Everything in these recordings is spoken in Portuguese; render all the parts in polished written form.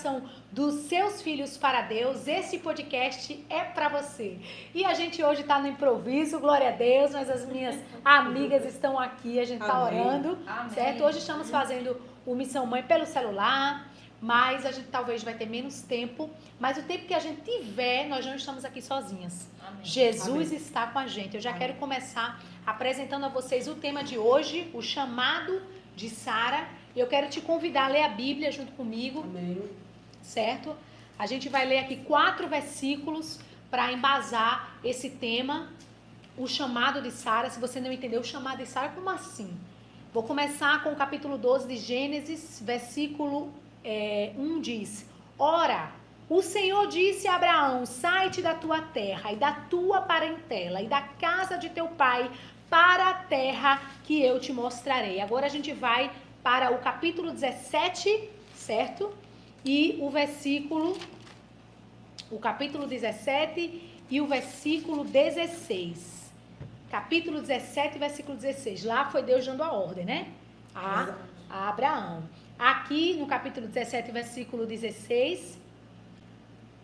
coração dos seus filhos para Deus, esse podcast é para você. E a gente hoje está no improviso, glória a Deus, mas as minhas amigas estão aqui, a gente está orando, certo? Hoje estamos fazendo o Missão Mãe pelo celular, mas a gente talvez vai ter menos tempo, mas o tempo que a gente tiver, nós não estamos aqui sozinhas. Amém. Jesus está com a gente. Eu já quero começar apresentando a vocês o tema de hoje, o chamado de Sara. Eu quero te convidar a ler a Bíblia junto comigo. Amém. Certo? A gente vai ler aqui 4 versículos para embasar esse tema, o chamado de Sara. Se você não entendeu o chamado de Sara, como assim? Vou começar com o capítulo 12 de Gênesis, versículo 1 diz: Ora, o Senhor disse a Abraão: sai-te da tua terra e da tua parentela e da casa de teu pai para a terra que eu te mostrarei. Agora a gente vai para o capítulo 17, certo? E o capítulo 17 e o versículo 16. Capítulo 17, versículo 16. Lá foi Deus dando a ordem, né? A Abraão. Aqui no capítulo 17, versículo 16.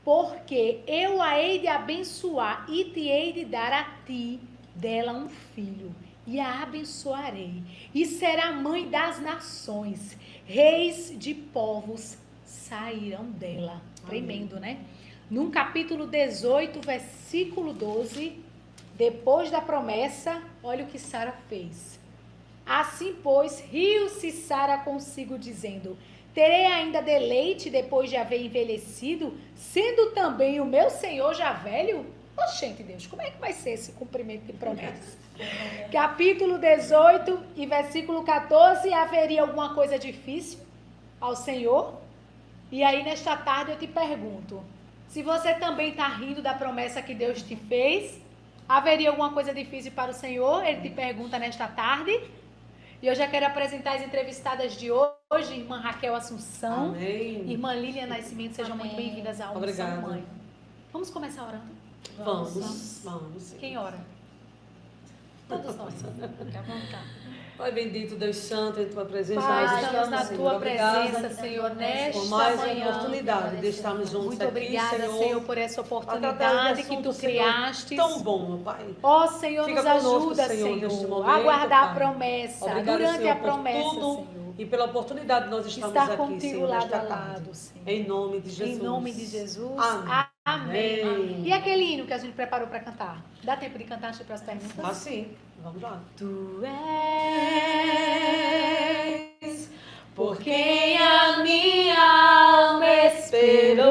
Porque eu a hei de abençoar e te hei de dar a ti dela um filho, e a abençoarei, e será mãe das nações, reis de povos sairão dela. Tremendo, né? No capítulo 18, versículo 12, depois da promessa, olha o que Sara fez. Assim, pois, riu-se Sara consigo, dizendo: terei ainda deleite depois de haver envelhecido, sendo também o meu Senhor já velho? Oxente, Deus, como é que vai ser esse cumprimento de promessa? Capítulo 18 e versículo 14, haveria alguma coisa difícil ao Senhor? E aí, nesta tarde, eu te pergunto, se você também está rindo da promessa que Deus te fez, haveria alguma coisa difícil para o Senhor? Ele te pergunta nesta tarde. E eu já quero apresentar as entrevistadas de hoje, irmã Raquel Assunção, Amém. Irmã Lília Nascimento, sejam Amém. Muito bem-vindas ao Missão Mãe. Vamos começar orando? Vamos. Quem ora? Todos nós. Fica à vontade. Pai bendito, Deus Santo, em tua presença. Pai, estamos na tua presença, Senhor, nesta por mais manhã. uma oportunidade de estarmos juntos Muito aqui, obrigada, Senhor, por essa oportunidade que tu criaste. Tão bom, meu Pai. Ó, Senhor, Fica nos ajuda, Senhor, a guardar Pai. a promessa. Obrigado, durante Senhor, a promessa, tudo, Senhor. E pela oportunidade de nós estamos Estar aqui, contigo Senhor, lado nesta a tarde. lado, Senhor. Em nome de Jesus. Em nome de Jesus. Amém. Amém. E aquele hino que a gente preparou para cantar? Dá tempo de cantar antes para as perguntas? Ah, sim. Vamos lá. Tu és por quem a minha alma esperou,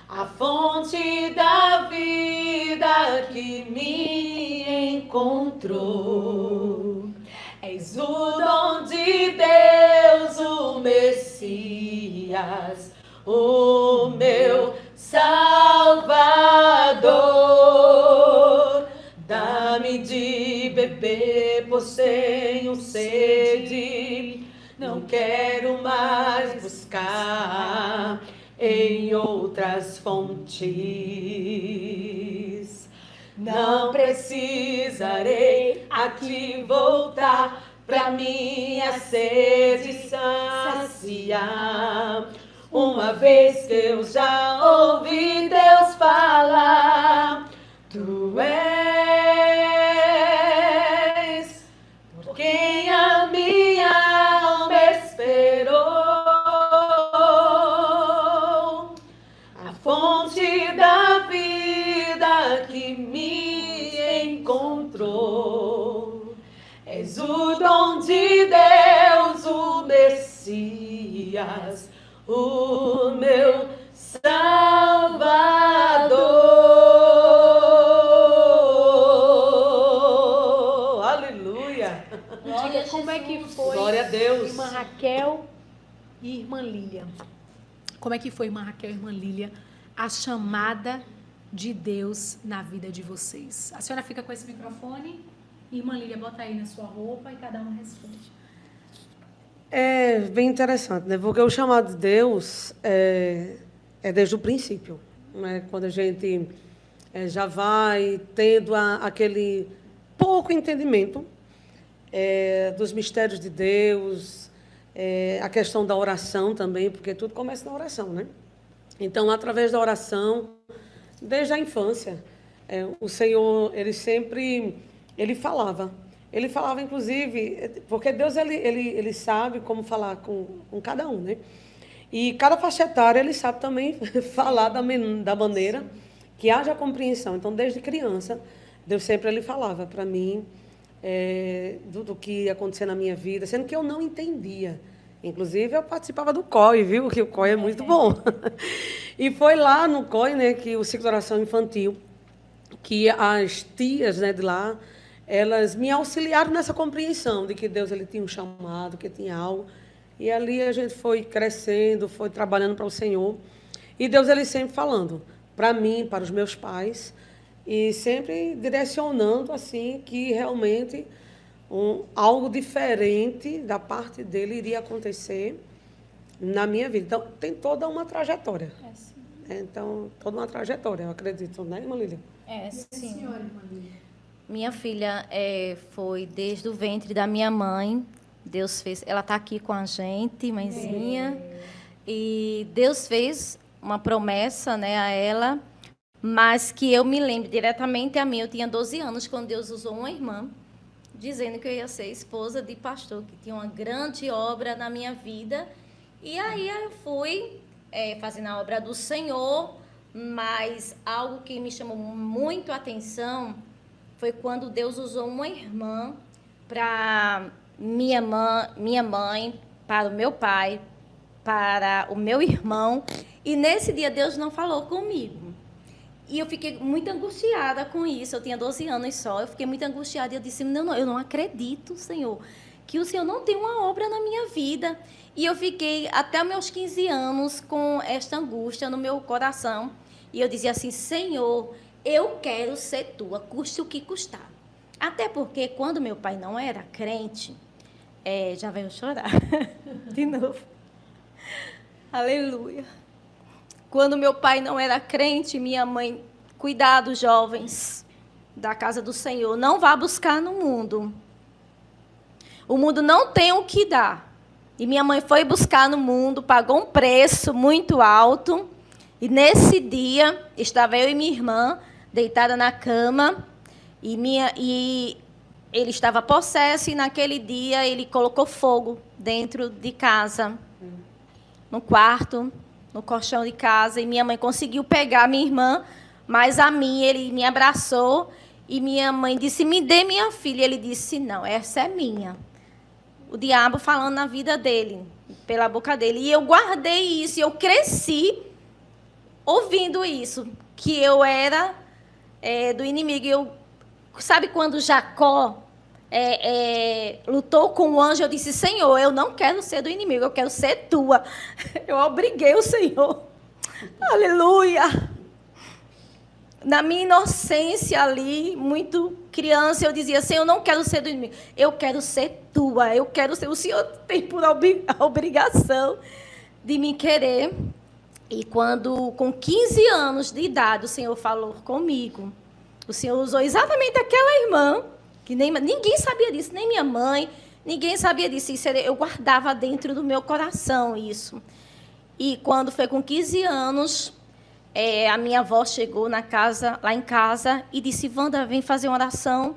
a fonte da vida que me encontrou. És o dom de Deus, o Messias, o meu Salvador. Dá-me de beber, pois tenho sede. Não quero mais buscar em outras fontes. Não precisarei aqui voltar pra minha sede saciar. Uma vez que eu já ouvi Deus falar, tu és por quem a minha alma esperou, a fonte da vida que me encontrou. És o dom de Deus, o Messias, o meu Salvador. Aleluia. Diga como é que foi, glória a Deus, irmã Raquel e irmã Lília. Como é que foi, irmã Raquel e irmã Lília, a chamada de Deus na vida de vocês? A senhora fica com esse microfone, irmã Lília, bota aí na sua roupa e cada uma responde. É bem interessante, né? Porque o chamado de Deus é desde o princípio, né? Quando a gente já vai tendo aquele pouco entendimento dos mistérios de Deus, A questão da oração também, porque tudo começa na oração, né? Então, através da oração, desde a infância, o Senhor, ele falava. Ele falava, inclusive, porque Deus, ele sabe como falar com cada um, né? E cada faixa etária, ele sabe também falar da maneira que haja compreensão. Então, desde criança, Deus sempre ele falava para mim do que ia acontecer na minha vida, sendo que eu não entendia. Inclusive, eu participava do COI, viu? Que o COI é muito bom. E foi lá no COI, né, que o ciclo de oração infantil, que as tias, né, de lá, elas me auxiliaram nessa compreensão de que Deus ele tinha um chamado, que tinha algo. E ali a gente foi crescendo, foi trabalhando para o Senhor. E Deus ele sempre falando para mim, para os meus pais, e sempre direcionando assim que realmente algo diferente da parte dele iria acontecer na minha vida. Então, tem toda uma trajetória. Então, toda uma trajetória, eu acredito, né, irmã Lília? Sim. Minha filha foi desde o ventre da minha mãe. Deus fez... Ela está aqui com a gente, mãezinha. E Deus fez uma promessa, né, a ela, mas que eu me lembro diretamente a mim. Eu tinha 12 anos quando Deus usou uma irmã, dizendo que eu ia ser esposa de pastor, que tinha uma grande obra na minha vida. E aí eu fui fazendo a obra do Senhor, mas algo que me chamou muito a atenção foi quando Deus usou uma irmã para minha mãe, para o meu pai, para o meu irmão. E nesse dia Deus não falou comigo. E eu fiquei muito angustiada com isso. Eu tinha 12 anos só. Eu fiquei muito angustiada. E eu disse, não, eu não acredito, Senhor, que o Senhor não tem uma obra na minha vida. E eu fiquei até meus 15 anos com esta angústia no meu coração. E eu dizia assim, Senhor, eu quero ser tua, custe o que custar. Até porque quando meu pai não era crente, já veio chorar de novo. Aleluia. Quando meu pai não era crente, minha mãe, cuidar dos jovens da casa do Senhor, não vá buscar no mundo. O mundo não tem o que dar. E minha mãe foi buscar no mundo, pagou um preço muito alto. E nesse dia, estava eu e minha irmã deitada na cama, e ele estava possesso, e naquele dia ele colocou fogo dentro de casa, no quarto, no colchão de casa, e minha mãe conseguiu pegar minha irmã, mas a mim ele me abraçou, e minha mãe disse, me dê minha filha. Ele disse, não, essa é minha. O diabo falando na vida dele, pela boca dele. E eu guardei isso, e eu cresci ouvindo isso, que eu era do inimigo. Eu, sabe quando Jacó lutou com o anjo, eu disse, Senhor, eu não quero ser do inimigo, eu quero ser tua. Eu obriguei o Senhor. Aleluia. Na minha inocência ali, muito criança, eu dizia, Senhor, eu não quero ser do inimigo, eu quero ser tua, eu quero ser... O Senhor tem por obrigação de me querer. E quando, com 15 anos de idade, o Senhor falou comigo, o Senhor usou exatamente aquela irmã, que ninguém sabia disso, nem minha mãe, ninguém sabia disso. Isso eu guardava dentro do meu coração isso. E quando foi com 15 anos, a minha avó chegou lá em casa, e disse, Wanda, vem fazer uma oração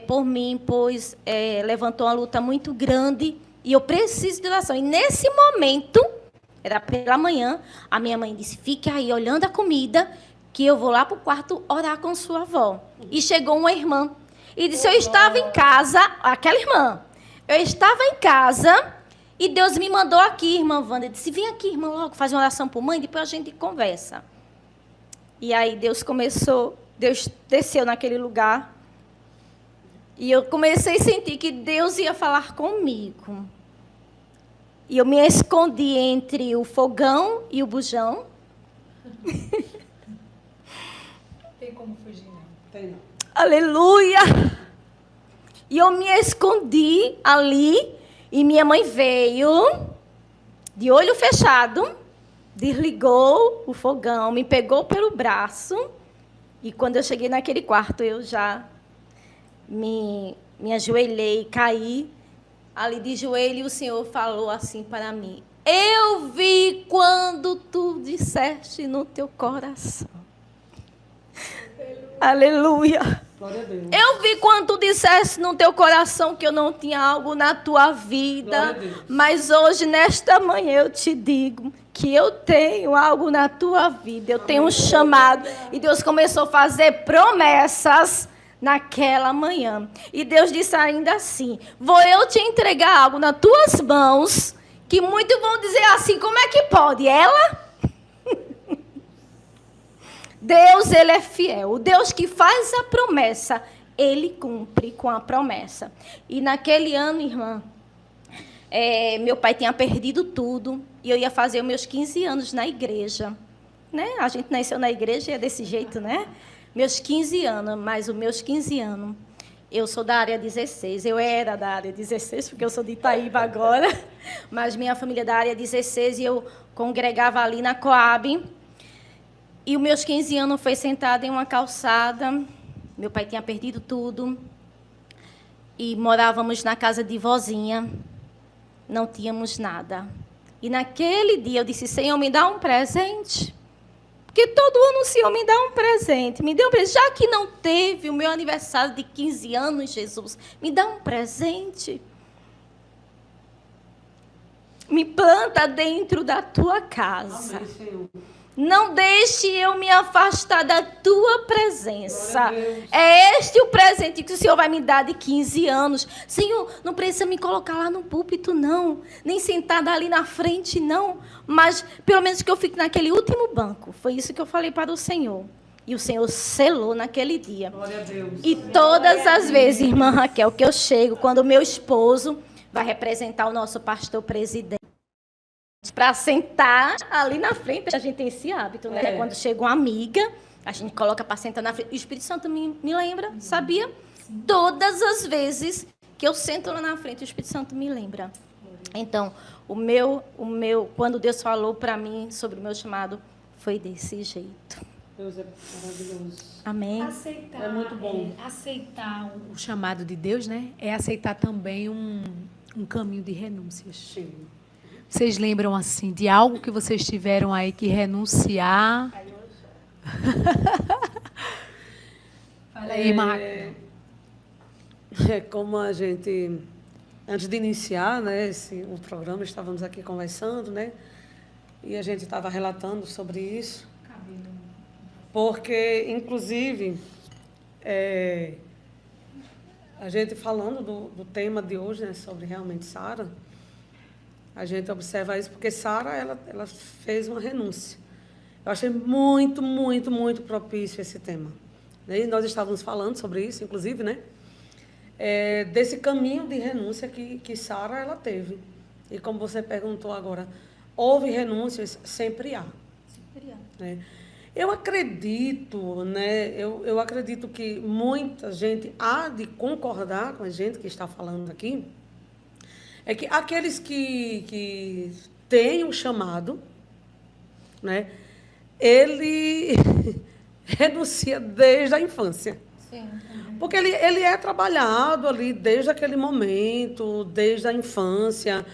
por mim, pois levantou uma luta muito grande, e eu preciso de oração. E nesse momento, era pela manhã, a minha mãe disse, fique aí olhando a comida, que eu vou lá para o quarto orar com sua avó. E chegou uma irmã, e disse, eu estava em casa, aquela irmã, eu estava em casa, e Deus me mandou aqui, irmã Wanda. Eu disse, vem aqui, irmã, logo, faz uma oração por mãe, depois a gente conversa. E aí Deus desceu naquele lugar, e eu comecei a sentir que Deus ia falar comigo. E eu me escondi entre o fogão e o bujão. Tem como fugir, não? Tem não. Aleluia! E eu me escondi ali, e minha mãe veio, de olho fechado, desligou o fogão, me pegou pelo braço, e quando eu cheguei naquele quarto, eu já me ajoelhei, caí ali de joelho, e o Senhor falou assim para mim: eu vi quando tu disseste no teu coração. Aleluia. Glória a Deus. Eu vi quando tu disseste no teu coração que eu não tinha algo na tua vida. Glória a Deus. Mas hoje, nesta manhã, eu te digo que eu tenho algo na tua vida. Eu tenho um chamado. E Deus começou a fazer promessas naquela manhã. E Deus disse ainda assim: vou eu te entregar algo nas tuas mãos, que muitos vão dizer assim: como é que pode? Ela? Deus, Ele é fiel. O Deus que faz a promessa, Ele cumpre com a promessa. E naquele ano, irmã, meu pai tinha perdido tudo. E eu ia fazer os meus 15 anos na igreja. Né? A gente nasceu na igreja e é desse jeito, né? Meus 15 anos, mas os meus 15 anos, eu sou da área 16. Eu era da área 16, porque eu sou de Itaíba agora. Mas minha família é da área 16 e eu congregava ali na Coab. E os meus 15 anos foi sentada em uma calçada. Meu pai tinha perdido tudo. E morávamos na casa de vozinha. Não tínhamos nada. E naquele dia eu disse: Senhor, me dá um presente. Porque todo ano o Senhor me dá um presente. Me deu um presente. Já que não teve o meu aniversário de 15 anos, Jesus, me dá um presente. Me planta dentro da tua casa. Amém, Senhor. Não deixe eu me afastar da tua presença. É este o presente que o Senhor vai me dar de 15 anos. Senhor, não precisa me colocar lá no púlpito, não. Nem sentada ali na frente, não. Mas, pelo menos que eu fique naquele último banco. Foi isso que eu falei para o Senhor. E o Senhor selou naquele dia. Glória a Deus. E todas as vezes, irmã Raquel, que eu chego, quando o meu esposo vai representar o nosso pastor presidente, para sentar ali na frente, a gente tem esse hábito, né? Quando chega uma amiga, a gente coloca para sentar na frente. O Espírito Santo me lembra, sabia? Todas as vezes que eu sento lá na frente, o Espírito Santo me lembra. Então, quando Deus falou para mim sobre o meu chamado, foi desse jeito. Deus é maravilhoso. Amém. Aceitar, É muito bom. Aceitar o chamado de Deus, né? É aceitar também um caminho de renúncias. Sim. Vocês lembram, assim, de algo que vocês tiveram aí que renunciar? Fala aí, Marco. Como a gente, antes de iniciar, né, o programa, estávamos aqui conversando, né? E a gente estava relatando sobre isso. Porque, inclusive, a gente falando do tema de hoje, né, sobre realmente Sara, a gente observa isso porque Sara, ela fez uma renúncia. Eu achei muito, muito, muito propício esse tema. E nós estávamos falando sobre isso, inclusive, né? Desse caminho de renúncia que Sara ela teve. E como você perguntou agora, houve renúncias? Sempre há. Sempre há. Né? Eu acredito, né? Eu acredito que muita gente há de concordar com a gente que está falando aqui, é que aqueles que têm um chamado, né? Ele renuncia desde a infância. Sim. Porque ele é trabalhado ali desde aquele momento, desde a infância.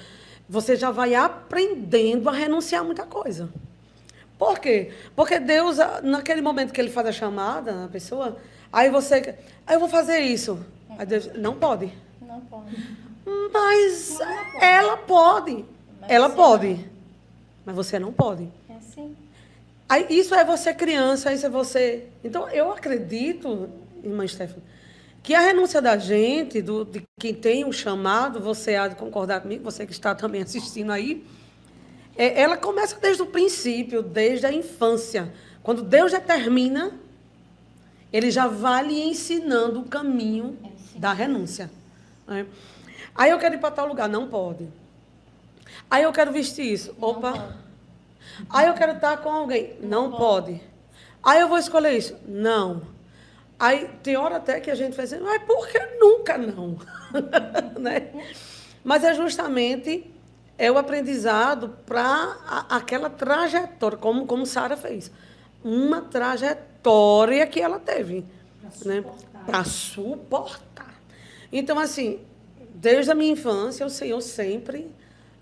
Você já vai aprendendo a renunciar a muita coisa. Por quê? Porque Deus, naquele momento que Ele faz a chamada na pessoa, aí eu vou fazer isso. Aí Deus, não pode. Não pode. Mas ela pode. Ela pode. Mas você não pode. É assim. Aí, isso é você criança, isso é você... Então, eu acredito, irmã Stephanie, que a renúncia da gente, de quem tem um chamado, você há de concordar comigo, você que está também assistindo aí, ela começa desde o princípio, desde a infância. Quando Deus determina, Ele já vai lhe ensinando o caminho da renúncia. Né? Aí eu quero ir para tal lugar, não pode. Aí eu quero vestir isso, opa. Aí eu quero estar com alguém, não pode. Aí eu vou escolher isso, não. Aí tem hora até que a gente vai dizer, mas por que nunca não? Né? Mas é justamente o aprendizado para aquela trajetória, como Sara fez. Uma trajetória que ela teve. Para suportar. Então, assim, desde a minha infância, o Senhor sempre,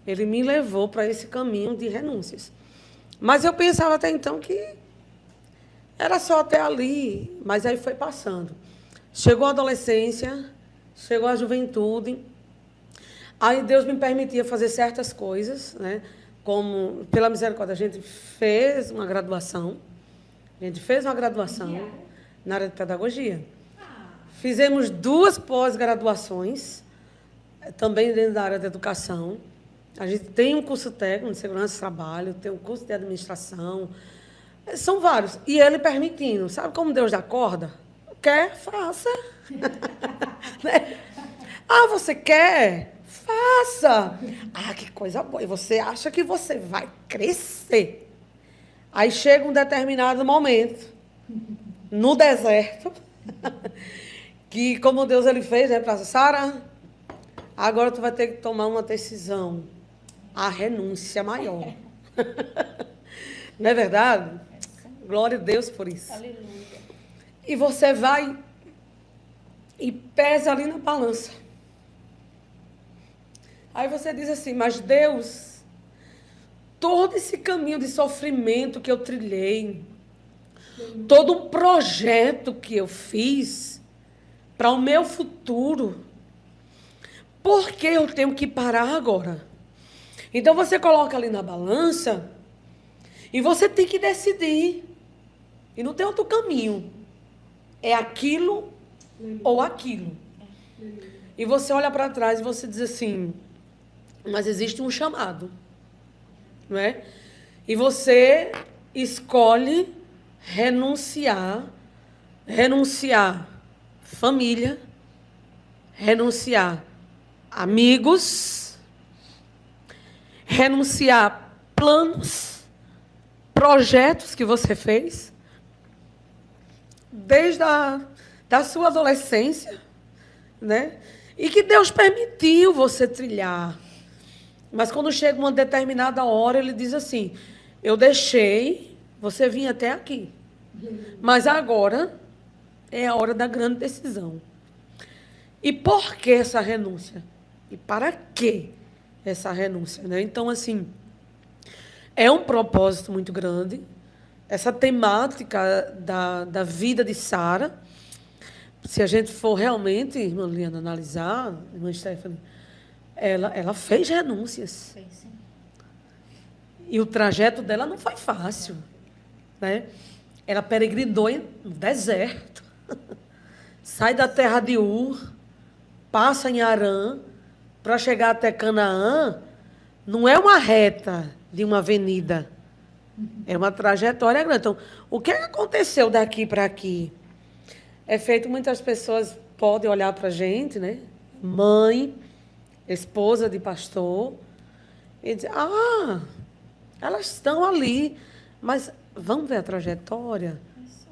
Ele me levou para esse caminho de renúncias. Mas eu pensava até então que era só até ali, mas aí foi passando. Chegou a adolescência, chegou a juventude, aí Deus me permitia fazer certas coisas, né? Como, pela misericórdia, a gente fez uma graduação, na área de pedagogia. Fizemos 2 pós-graduações, também dentro da área da educação. A gente tem um curso técnico de segurança do trabalho, tem um curso de administração, são vários. E ele permitindo, sabe como Deus dá corda? Quer? Faça. Né? Ah, você quer? Faça. Ah, que coisa boa. E você acha que você vai crescer. Aí chega um determinado momento, no deserto, que como Deus ele fez, né, para Sara, agora tu vai ter que tomar uma decisão, a renúncia maior. Não é verdade? Glória a Deus por isso. Aleluia. E você vai e pesa ali na balança. Aí você diz assim, mas Deus, todo esse caminho de sofrimento que eu trilhei, todo um projeto que eu fiz para o meu futuro, por que eu tenho que parar agora? Então você coloca ali na balança e você tem que decidir. E não tem outro caminho. É aquilo ou aquilo. E você olha para trás e você diz assim, mas existe um chamado. Não é? E você escolhe renunciar família, renunciar amigos, renunciar planos, projetos que você fez, desde da sua adolescência, né? E que Deus permitiu você trilhar. Mas quando chega uma determinada hora, Ele diz assim, eu deixei você vir até aqui. Mas agora é a hora da grande decisão. E por que essa renúncia? E para que essa renúncia? Né? Então, assim, é um propósito muito grande. Essa temática da vida de Sara, se a gente for realmente, irmã Liana, analisar, irmã Stephanie, ela fez renúncias. Fez, sim. E o trajeto dela não foi fácil. Né? Ela peregrinou no deserto. Sai da terra de Ur, passa em Harã, para chegar até Canaã, não é uma reta de uma avenida. É uma trajetória grande. Então, o que aconteceu daqui para aqui? É feito, muitas pessoas podem olhar para a gente, né? Mãe, esposa de pastor, e dizer, elas estão ali, mas vamos ver a trajetória?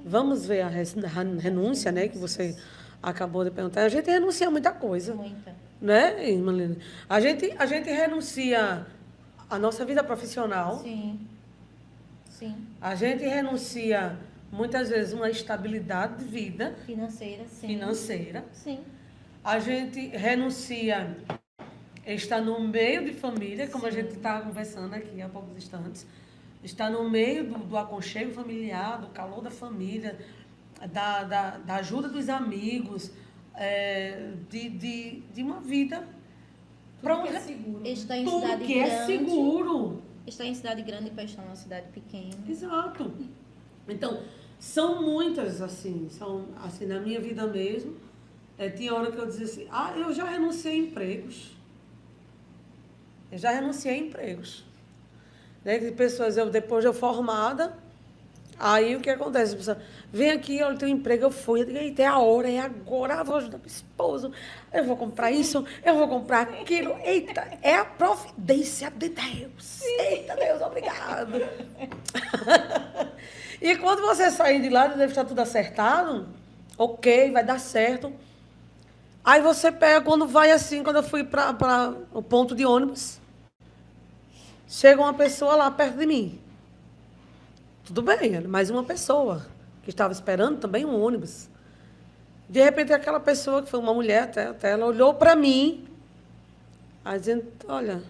Vamos ver a renúncia, né? Que você acabou de perguntar. A gente renuncia a muita coisa. Muita. Né, irmã Lina? A gente renuncia à nossa vida profissional. Sim. Sim. A gente renuncia, muitas vezes, uma estabilidade de vida Financeira, sim. financeira. Sim. A gente renuncia estar no meio de família, como a gente estava conversando aqui há poucos instantes. Estar no meio do aconchego familiar, do calor da família, da ajuda dos amigos, de uma vida para um seguro. Está em tudo cidade que grande. é seguro. Está em cidade grande para estar numa cidade pequena. Exato. Então, são muitas, assim, na minha vida mesmo, tinha hora que eu dizia assim, eu já renunciei a empregos. Né? De pessoas, depois de eu formada, aí o que acontece? A pessoa vem aqui, olha, tem um emprego, eu fui, eu digo, eita, é a hora, é agora, eu vou ajudar meu esposo, eu vou comprar isso, eu vou comprar aquilo, eita, é a providência de Deus. Eita, Deus, obrigado. E quando você sair de lá, deve estar tudo acertado, ok, vai dar certo. Aí você pega, quando vai assim, quando eu fui para o ponto de ônibus, chega uma pessoa lá perto de mim. Tudo bem, mais uma pessoa que estava esperando também um ônibus. De repente, aquela pessoa, que foi uma mulher até ela olhou para mim Aí dizendo, olha,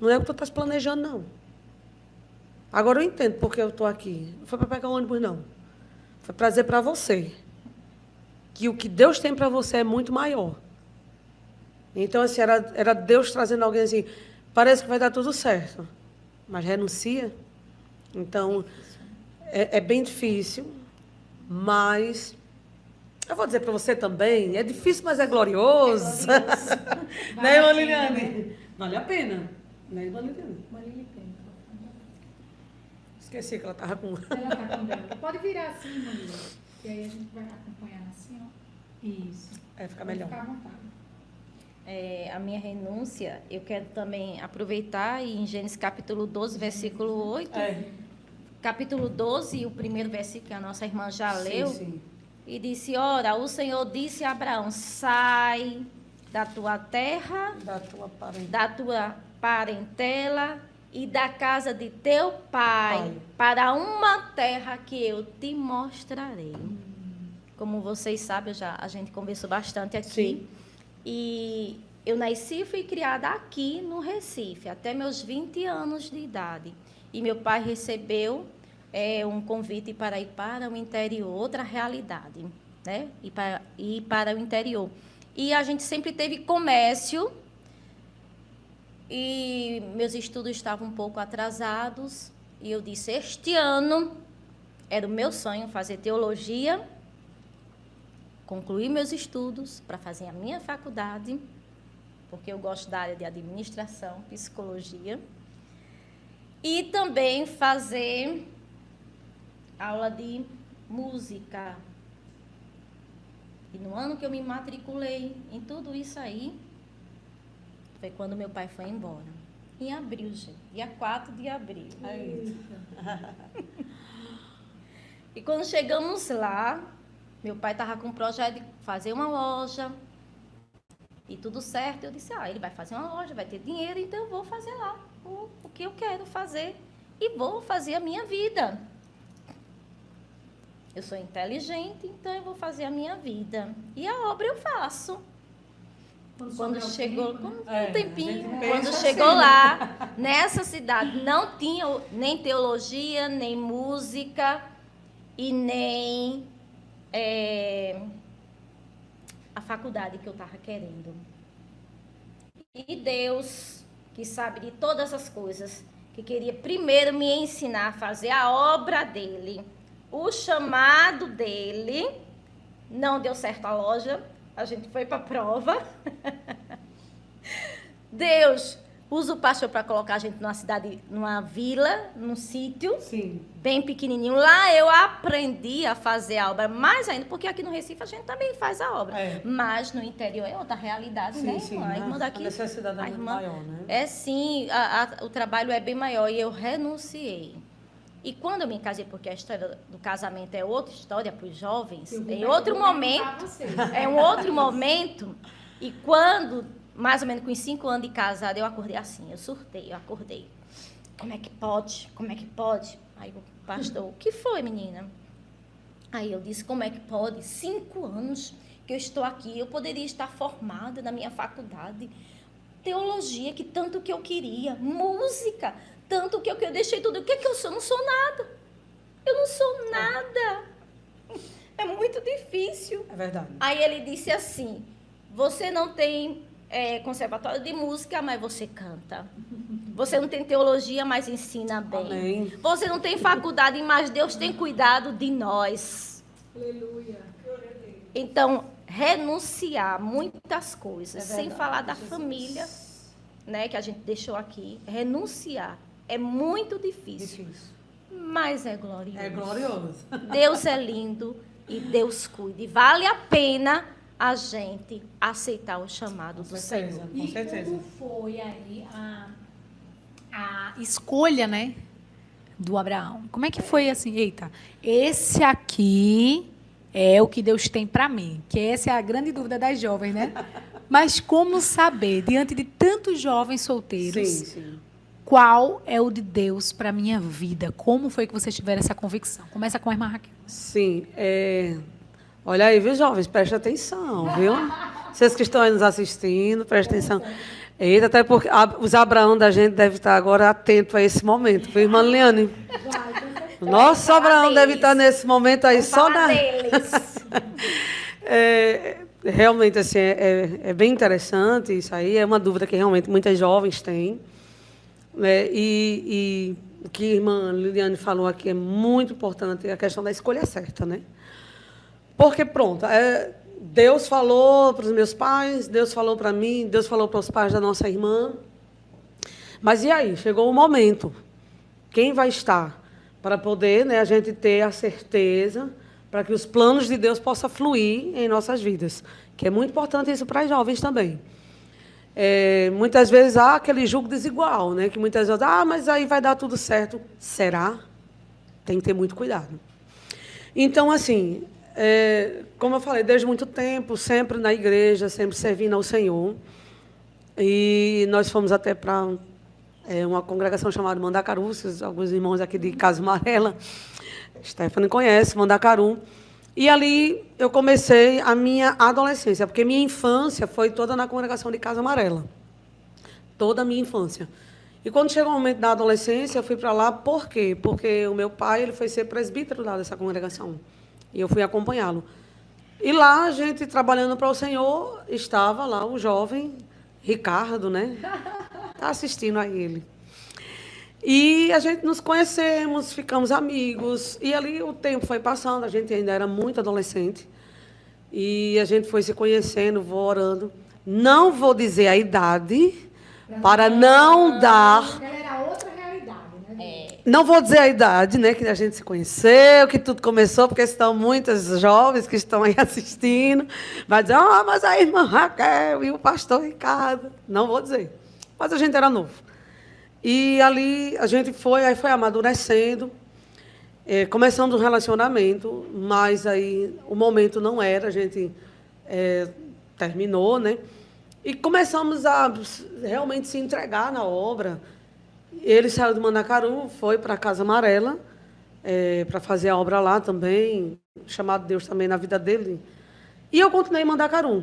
não é o que tu estás planejando, não. Agora eu entendo porque eu estou aqui. Não foi para pegar ônibus, não. Foi para dizer para você que o que Deus tem para você é muito maior. Então, assim, era Deus trazendo alguém assim, parece que vai dar tudo certo, mas renuncia. Então, é bem difícil, mas eu vou dizer para você também, é difícil, mas é glorioso. Né, irmã Liliane? Vale a pena. Né, irmã Liliane? Vale a pena. Esqueci que ela estava com... Ela tá com dela. Pode virar assim, Maria. E aí a gente vai acompanhar assim, ó. Isso. Fica melhor. Pode ficar à vontade. A minha renúncia, eu quero também aproveitar e em Gênesis capítulo 12, versículo 8. Capítulo 12, o primeiro versículo que a nossa irmã já leu. Sim. E disse, ora, o Senhor disse a Abraão, sai da tua terra, da tua parentela e da casa de teu pai, para uma terra que eu te mostrarei. Como vocês sabem, a gente conversou bastante aqui. Sim. E eu nasci e fui criada aqui no Recife, até meus 20 anos de idade. E meu pai recebeu um convite para ir para o interior, outra realidade, né? Ir para o interior. E a gente sempre teve comércio, e meus estudos estavam um pouco atrasados, e eu disse, este ano era o meu sonho fazer teologia, concluir meus estudos para fazer a minha faculdade, porque eu gosto da área de administração, psicologia, e também fazer aula de música. E no ano que eu me matriculei em tudo isso aí, foi quando meu pai foi embora. Em abril, gente. Dia 4 de abril. E quando chegamos lá, meu pai estava com um projeto de fazer uma loja. E tudo certo. Eu disse, ele vai fazer uma loja, vai ter dinheiro, então eu vou fazer lá o que eu quero fazer. E vou fazer a minha vida. Eu sou inteligente, então eu vou fazer a minha vida. E a obra eu faço. Quando chegou, um tempinho, quando chegou lá, nessa cidade, não tinha nem teologia, nem música e nem a faculdade que eu estava querendo. E Deus, que sabe de todas as coisas, que queria primeiro me ensinar a fazer a obra dele, o chamado dele, não deu certo a loja, a gente foi para a prova. Deus usa o pastor para colocar a gente numa cidade, numa vila, num sítio, bem pequenininho. Lá eu aprendi a fazer a obra, mais ainda, porque aqui no Recife a gente também faz a obra. Mas no interior é outra realidade, né, irmã? A irmã daqui, a necessidade é muito maior, né? O trabalho é bem maior e eu renunciei. E quando eu me casei, porque a história do casamento é outra história para os jovens, em outro momento, é um outro momento, e quando, mais ou menos com 5 anos de casada, eu acordei assim, eu surtei, eu acordei. Como é que pode? Como é que pode? Aí o pastor, o que foi, menina? Aí eu disse, como é que pode? 5 anos que eu estou aqui, eu poderia estar formada na minha faculdade, teologia, que tanto que eu queria, música, tanto que eu deixei tudo. O que é que eu sou? Eu não sou nada. Eu não sou nada. É muito difícil. É verdade. Aí ele disse assim, você não tem conservatório de música, mas você canta. Você não tem teologia, mas ensina bem. Amém. Você não tem faculdade, mas Deus tem cuidado de nós. Aleluia. Então, renunciar muitas coisas, sem falar da família, né, que a gente deixou aqui, renunciar. É muito difícil, mas é glorioso. É glorioso. Deus é lindo e Deus cuida. E vale a pena a gente aceitar o chamado do Senhor. Com certeza. Como foi aí a escolha, né, do Abraão? Como é que foi assim? Eita, esse aqui é o que Deus tem para mim. Que essa é a grande dúvida das jovens, né? Mas como saber, diante de tantos jovens solteiros, qual é o de Deus para a minha vida? Como foi que vocês tiveram essa convicção? Começa com a irmã Raquel. Sim. Olha aí, viu, jovens? Presta atenção, viu? Vocês que estão aí nos assistindo, presta atenção. Eita, até porque os Abraão da gente deve estar agora atento a esse momento, viu, irmã Liane? Nosso Abraão deve estar nesse momento aí só na... Realmente, assim, é bem interessante isso aí, é uma dúvida que realmente muitas jovens têm. Né? E o que a irmã Liliane falou aqui é muito importante, a questão da escolha certa, né? Porque, pronto, Deus falou para os meus pais, Deus falou para mim, Deus falou para os pais da nossa irmã. Mas e aí? Chegou o momento. Quem vai estar para poder, né, a gente ter a certeza para que os planos de Deus possam fluir em nossas vidas? Que é muito importante isso para as jovens também. Muitas vezes há aquele julgo desigual, né? Que muitas vezes, mas aí vai dar tudo certo. Será? Tem que ter muito cuidado. Então, assim, como eu falei, desde muito tempo, sempre na igreja, sempre servindo ao Senhor. E nós fomos até para uma congregação chamada Mandacaru, alguns irmãos aqui de Casa Amarela, Stephanie conhece, Mandacaru. E ali eu comecei a minha adolescência, porque minha infância foi toda na congregação de Casa Amarela. Toda a minha infância. E quando chegou o momento da adolescência, eu fui para lá, por quê? Porque o meu pai ele foi ser presbítero lá dessa congregação. E eu fui acompanhá-lo. E lá, a gente trabalhando para o Senhor, estava lá o jovem Ricardo, né? Está assistindo a ele. E a gente nos conhecemos, ficamos amigos. E ali o tempo foi passando, a gente ainda era muito adolescente. E a gente foi se conhecendo, vou orando. Não vou dizer a idade, para não dar... Era outra realidade, né? Não vou dizer a idade, né, que a gente se conheceu, que tudo começou, porque estão muitas jovens que estão aí assistindo. Vai dizer, mas a irmã Raquel e o pastor Ricardo. Não vou dizer. Mas a gente era novo. E ali a gente foi amadurecendo, começamos um relacionamento, mas aí o momento não era, a gente terminou, né? E começamos a realmente se entregar na obra. Ele saiu do Mandacaru, foi para a Casa Amarela, para fazer a obra lá também, chamado Deus também na vida dele. E eu continuei em Mandacaru.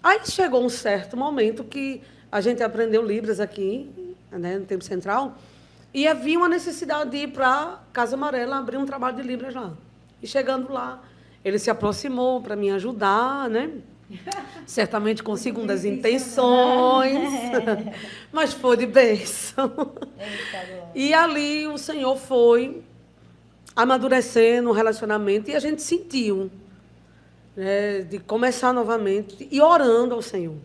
Aí chegou um certo momento que a gente aprendeu Libras aqui, né, no Tempo Central, e havia uma necessidade de ir para a Casa Amarela abrir um trabalho de Libras lá. E chegando lá, ele se aproximou para me ajudar, né? Certamente com segundas intenções, mas foi de bênção. E ali o Senhor foi amadurecendo o relacionamento e a gente sentiu, né, de começar novamente e orando ao Senhor.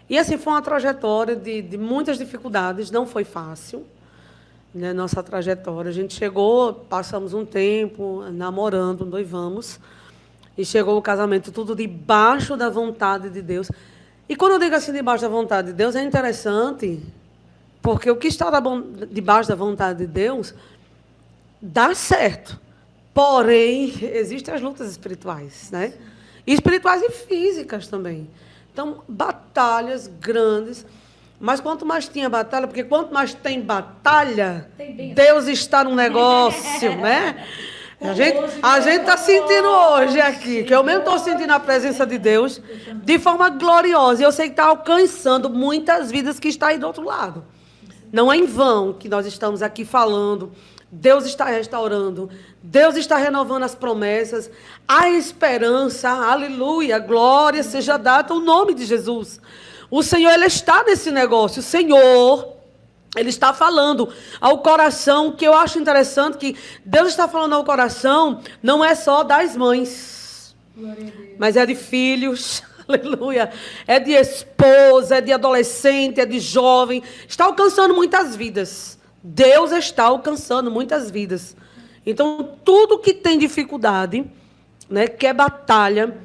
E assim foi uma trajetória de muitas dificuldades, não foi fácil, né, nossa trajetória. A gente chegou, passamos um tempo namorando, noivamos, e chegou o casamento tudo debaixo da vontade de Deus. E quando eu digo assim, debaixo da vontade de Deus, é interessante, porque o que está debaixo da vontade de Deus dá certo. Porém, existem as lutas espirituais, né? E espirituais e físicas também. Então, batalhas grandes. Mas quanto mais tinha batalha, porque quanto mais tem batalha, Deus está no negócio, né? A gente está sentindo hoje aqui, que eu mesmo estou sentindo a presença de Deus de forma gloriosa. E eu sei que está alcançando muitas vidas que estão aí do outro lado. Não é em vão que nós estamos aqui falando. Deus está restaurando. Deus está renovando as promessas. A esperança, aleluia, glória seja dada ao nome de Jesus. O Senhor, Ele está nesse negócio. O Senhor, Ele está falando ao coração, que eu acho interessante, que Deus está falando ao coração, não é só das mães, mas é de filhos, aleluia, é de esposa, é de adolescente, é de jovem, está alcançando muitas vidas. Deus está alcançando muitas vidas. Então, tudo que tem dificuldade, né, que é batalha,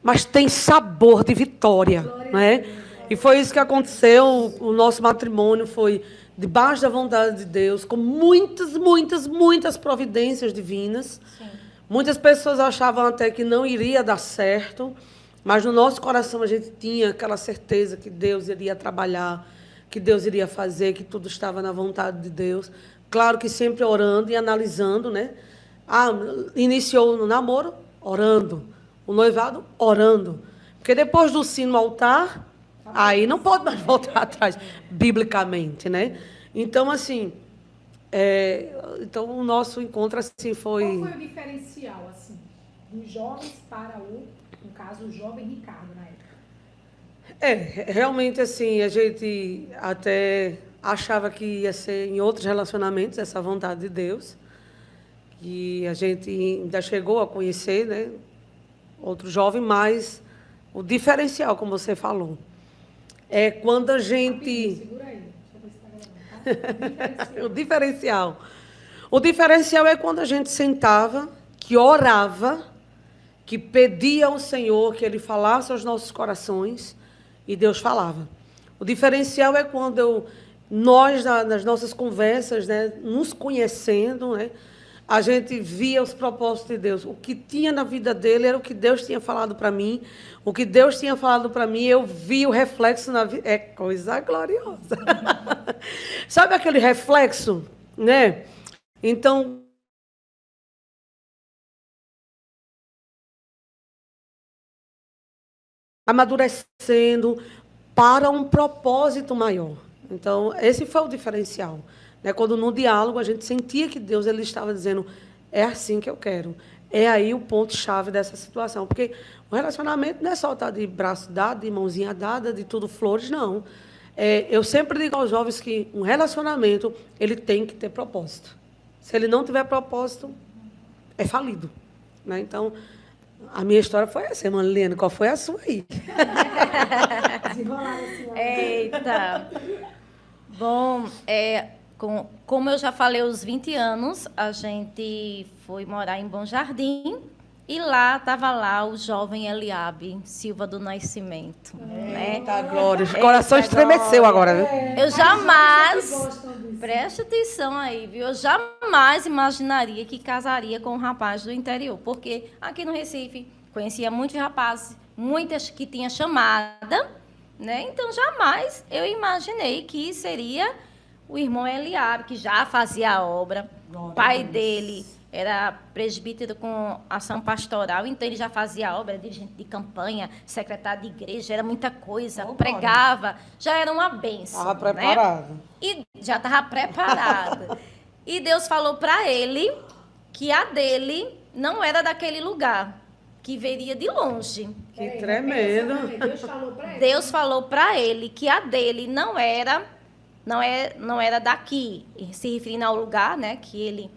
mas tem sabor de vitória, né? E foi isso que aconteceu. O nosso matrimônio foi debaixo da vontade de Deus, com muitas, muitas, muitas providências divinas. Sim. Muitas pessoas achavam até que não iria dar certo, mas no nosso coração a gente tinha aquela certeza que Deus iria trabalhar, que Deus iria fazer, que tudo estava na vontade de Deus. Claro que sempre orando e analisando, né? Iniciou no namoro, orando. O noivado, orando. Porque depois do sim no altar, Aí não pode mais voltar atrás, biblicamente, né? Então, assim, então o nosso encontro, assim, foi... Qual foi o diferencial, assim, dos jovens para no caso, o jovem Ricardo, na época? Realmente, assim, a gente até achava que ia ser em outros relacionamentos, essa vontade de Deus. E a gente ainda chegou a conhecer, né, outro jovem, mas o diferencial, como você falou, é quando a gente... Segura aí, deixa eu ver se tá gravando, tá? O diferencial. O diferencial é quando a gente sentava, que orava, que pedia ao Senhor que Ele falasse aos nossos corações, e Deus falava. O diferencial é quando nós, nas nossas conversas, né, nos conhecendo, né, a gente via os propósitos de Deus. O que tinha na vida dele era o que Deus tinha falado para mim. O que Deus tinha falado para mim, eu vi o reflexo na vida. É coisa gloriosa. Sabe aquele reflexo, né? Então, amadurecendo para um propósito maior. Então, esse foi o diferencial. Né? Quando no diálogo a gente sentia que Deus ele estava dizendo, é assim que eu quero. É aí o ponto-chave dessa situação. Porque o relacionamento não é só estar de braço dado, de mãozinha dada, de tudo flores, não. Eu sempre digo aos jovens que um relacionamento ele tem que ter propósito. Se ele não tiver propósito, é falido. Né? Então, a minha história foi essa, irmã Liliane. Qual foi a sua aí? Eita! Bom, como eu já falei, aos 20 anos, a gente foi morar em Bom Jardim e lá estava lá o jovem Eliabe Silva do Nascimento. Né? Eita, glória! O coração estremeceu agora, viu? Eu jamais... Preste atenção aí, viu? Eu jamais imaginaria que casaria com um rapaz do interior, porque aqui no Recife conhecia muitos rapazes, muitas que tinha chamada, né? Então jamais eu imaginei que seria o irmão Eliabe, que já fazia a obra. O pai dele era presbítero com ação pastoral, então ele já fazia a obra, dirigente de campanha, secretário de igreja, era muita coisa, pregava, já era uma bênção. Estava preparado. Né? E já estava preparado. E Deus falou para ele que a dele não era daquele lugar, que veria de longe. Que tremendo. Deus falou para ele que a dele não era daqui, se referindo ao lugar, né, que ele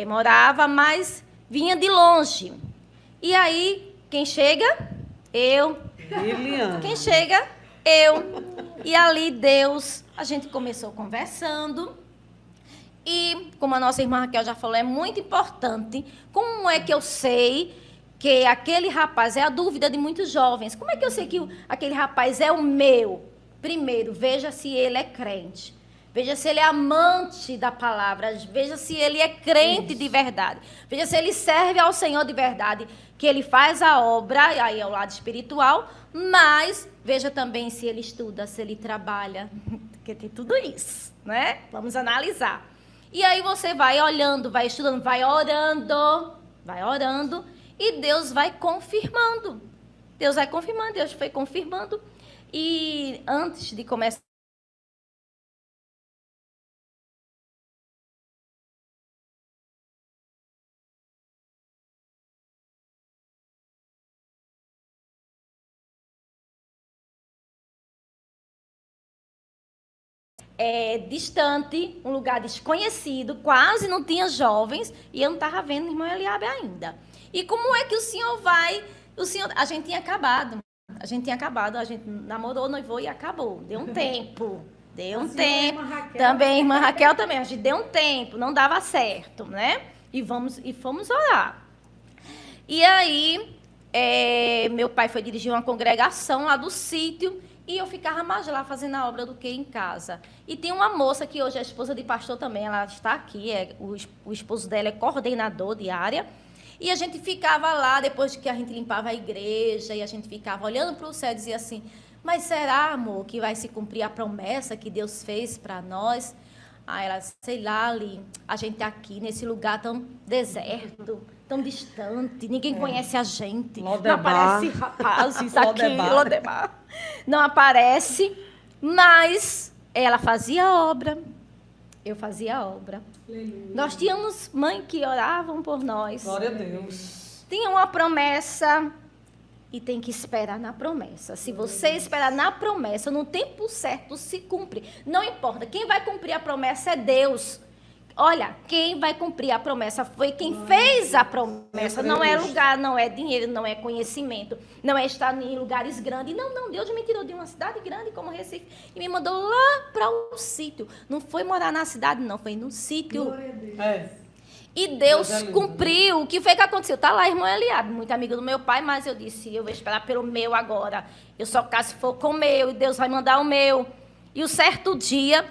morava, mas vinha de longe. E aí, quem chega? Eu. Liliane. Quem chega? Eu. E ali Deus, a gente começou conversando. E, como a nossa irmã Raquel já falou, é muito importante. Como é que eu sei que aquele rapaz, é a dúvida de muitos jovens, como é que eu sei que aquele rapaz é o meu? Primeiro, veja se ele é crente. Veja se ele é amante da palavra. Veja se ele é crente de verdade. Veja se ele serve ao Senhor de verdade. Que ele faz a obra, aí é o lado espiritual, mas veja também se ele estuda, se ele trabalha. Porque tem tudo isso, né? Vamos analisar. E aí você vai olhando, vai estudando, vai orando, e Deus vai confirmando. Deus foi confirmando. E antes de começar, distante, um lugar desconhecido, quase não tinha jovens, e eu não estava vendo o irmão Eliabe ainda. E como é que o senhor vai... A gente tinha acabado, a gente namorou, noivou e acabou. Deu um tempo. Também, irmã Raquel também, a gente deu um tempo, não dava certo, né? E fomos orar. E aí, meu pai foi dirigir uma congregação lá do sítio, e eu ficava mais lá fazendo a obra do que em casa. E tem uma moça que hoje é esposa de pastor também, ela está aqui, o esposo dela é coordenador de área. E a gente ficava lá, depois que a gente limpava a igreja, e a gente ficava olhando para o céu e dizia assim, mas será, amor, que vai se cumprir a promessa que Deus fez para nós? Aí ela, sei lá, ali, a gente tá aqui nesse lugar tão deserto, tão distante, ninguém conhece a gente. Lodebar. Não aparece rapazes aqui, Lodebar. Lodebar. Não aparece, mas ela fazia a obra, eu fazia a obra. Nós tínhamos mãe que oravam por nós. Glória a Deus. Tinha uma promessa e tem que esperar na promessa. Se você esperar na promessa, no tempo certo se cumpre. Não importa, quem vai cumprir a promessa é Deus. Olha, quem vai cumprir a promessa foi quem fez a promessa. Não é lugar, não é dinheiro, não é conhecimento, não é estar em lugares grandes. Não, não, Deus me tirou de uma cidade grande como Recife e me mandou lá para um sítio. Não foi morar na cidade, não, foi no sítio. E Deus cumpriu. O que foi que aconteceu? Está lá a irmã Eliabe, muito amiga do meu pai, mas eu disse, eu vou esperar pelo meu agora. Eu só caso se for com o meu, e Deus vai mandar o meu. E um certo dia,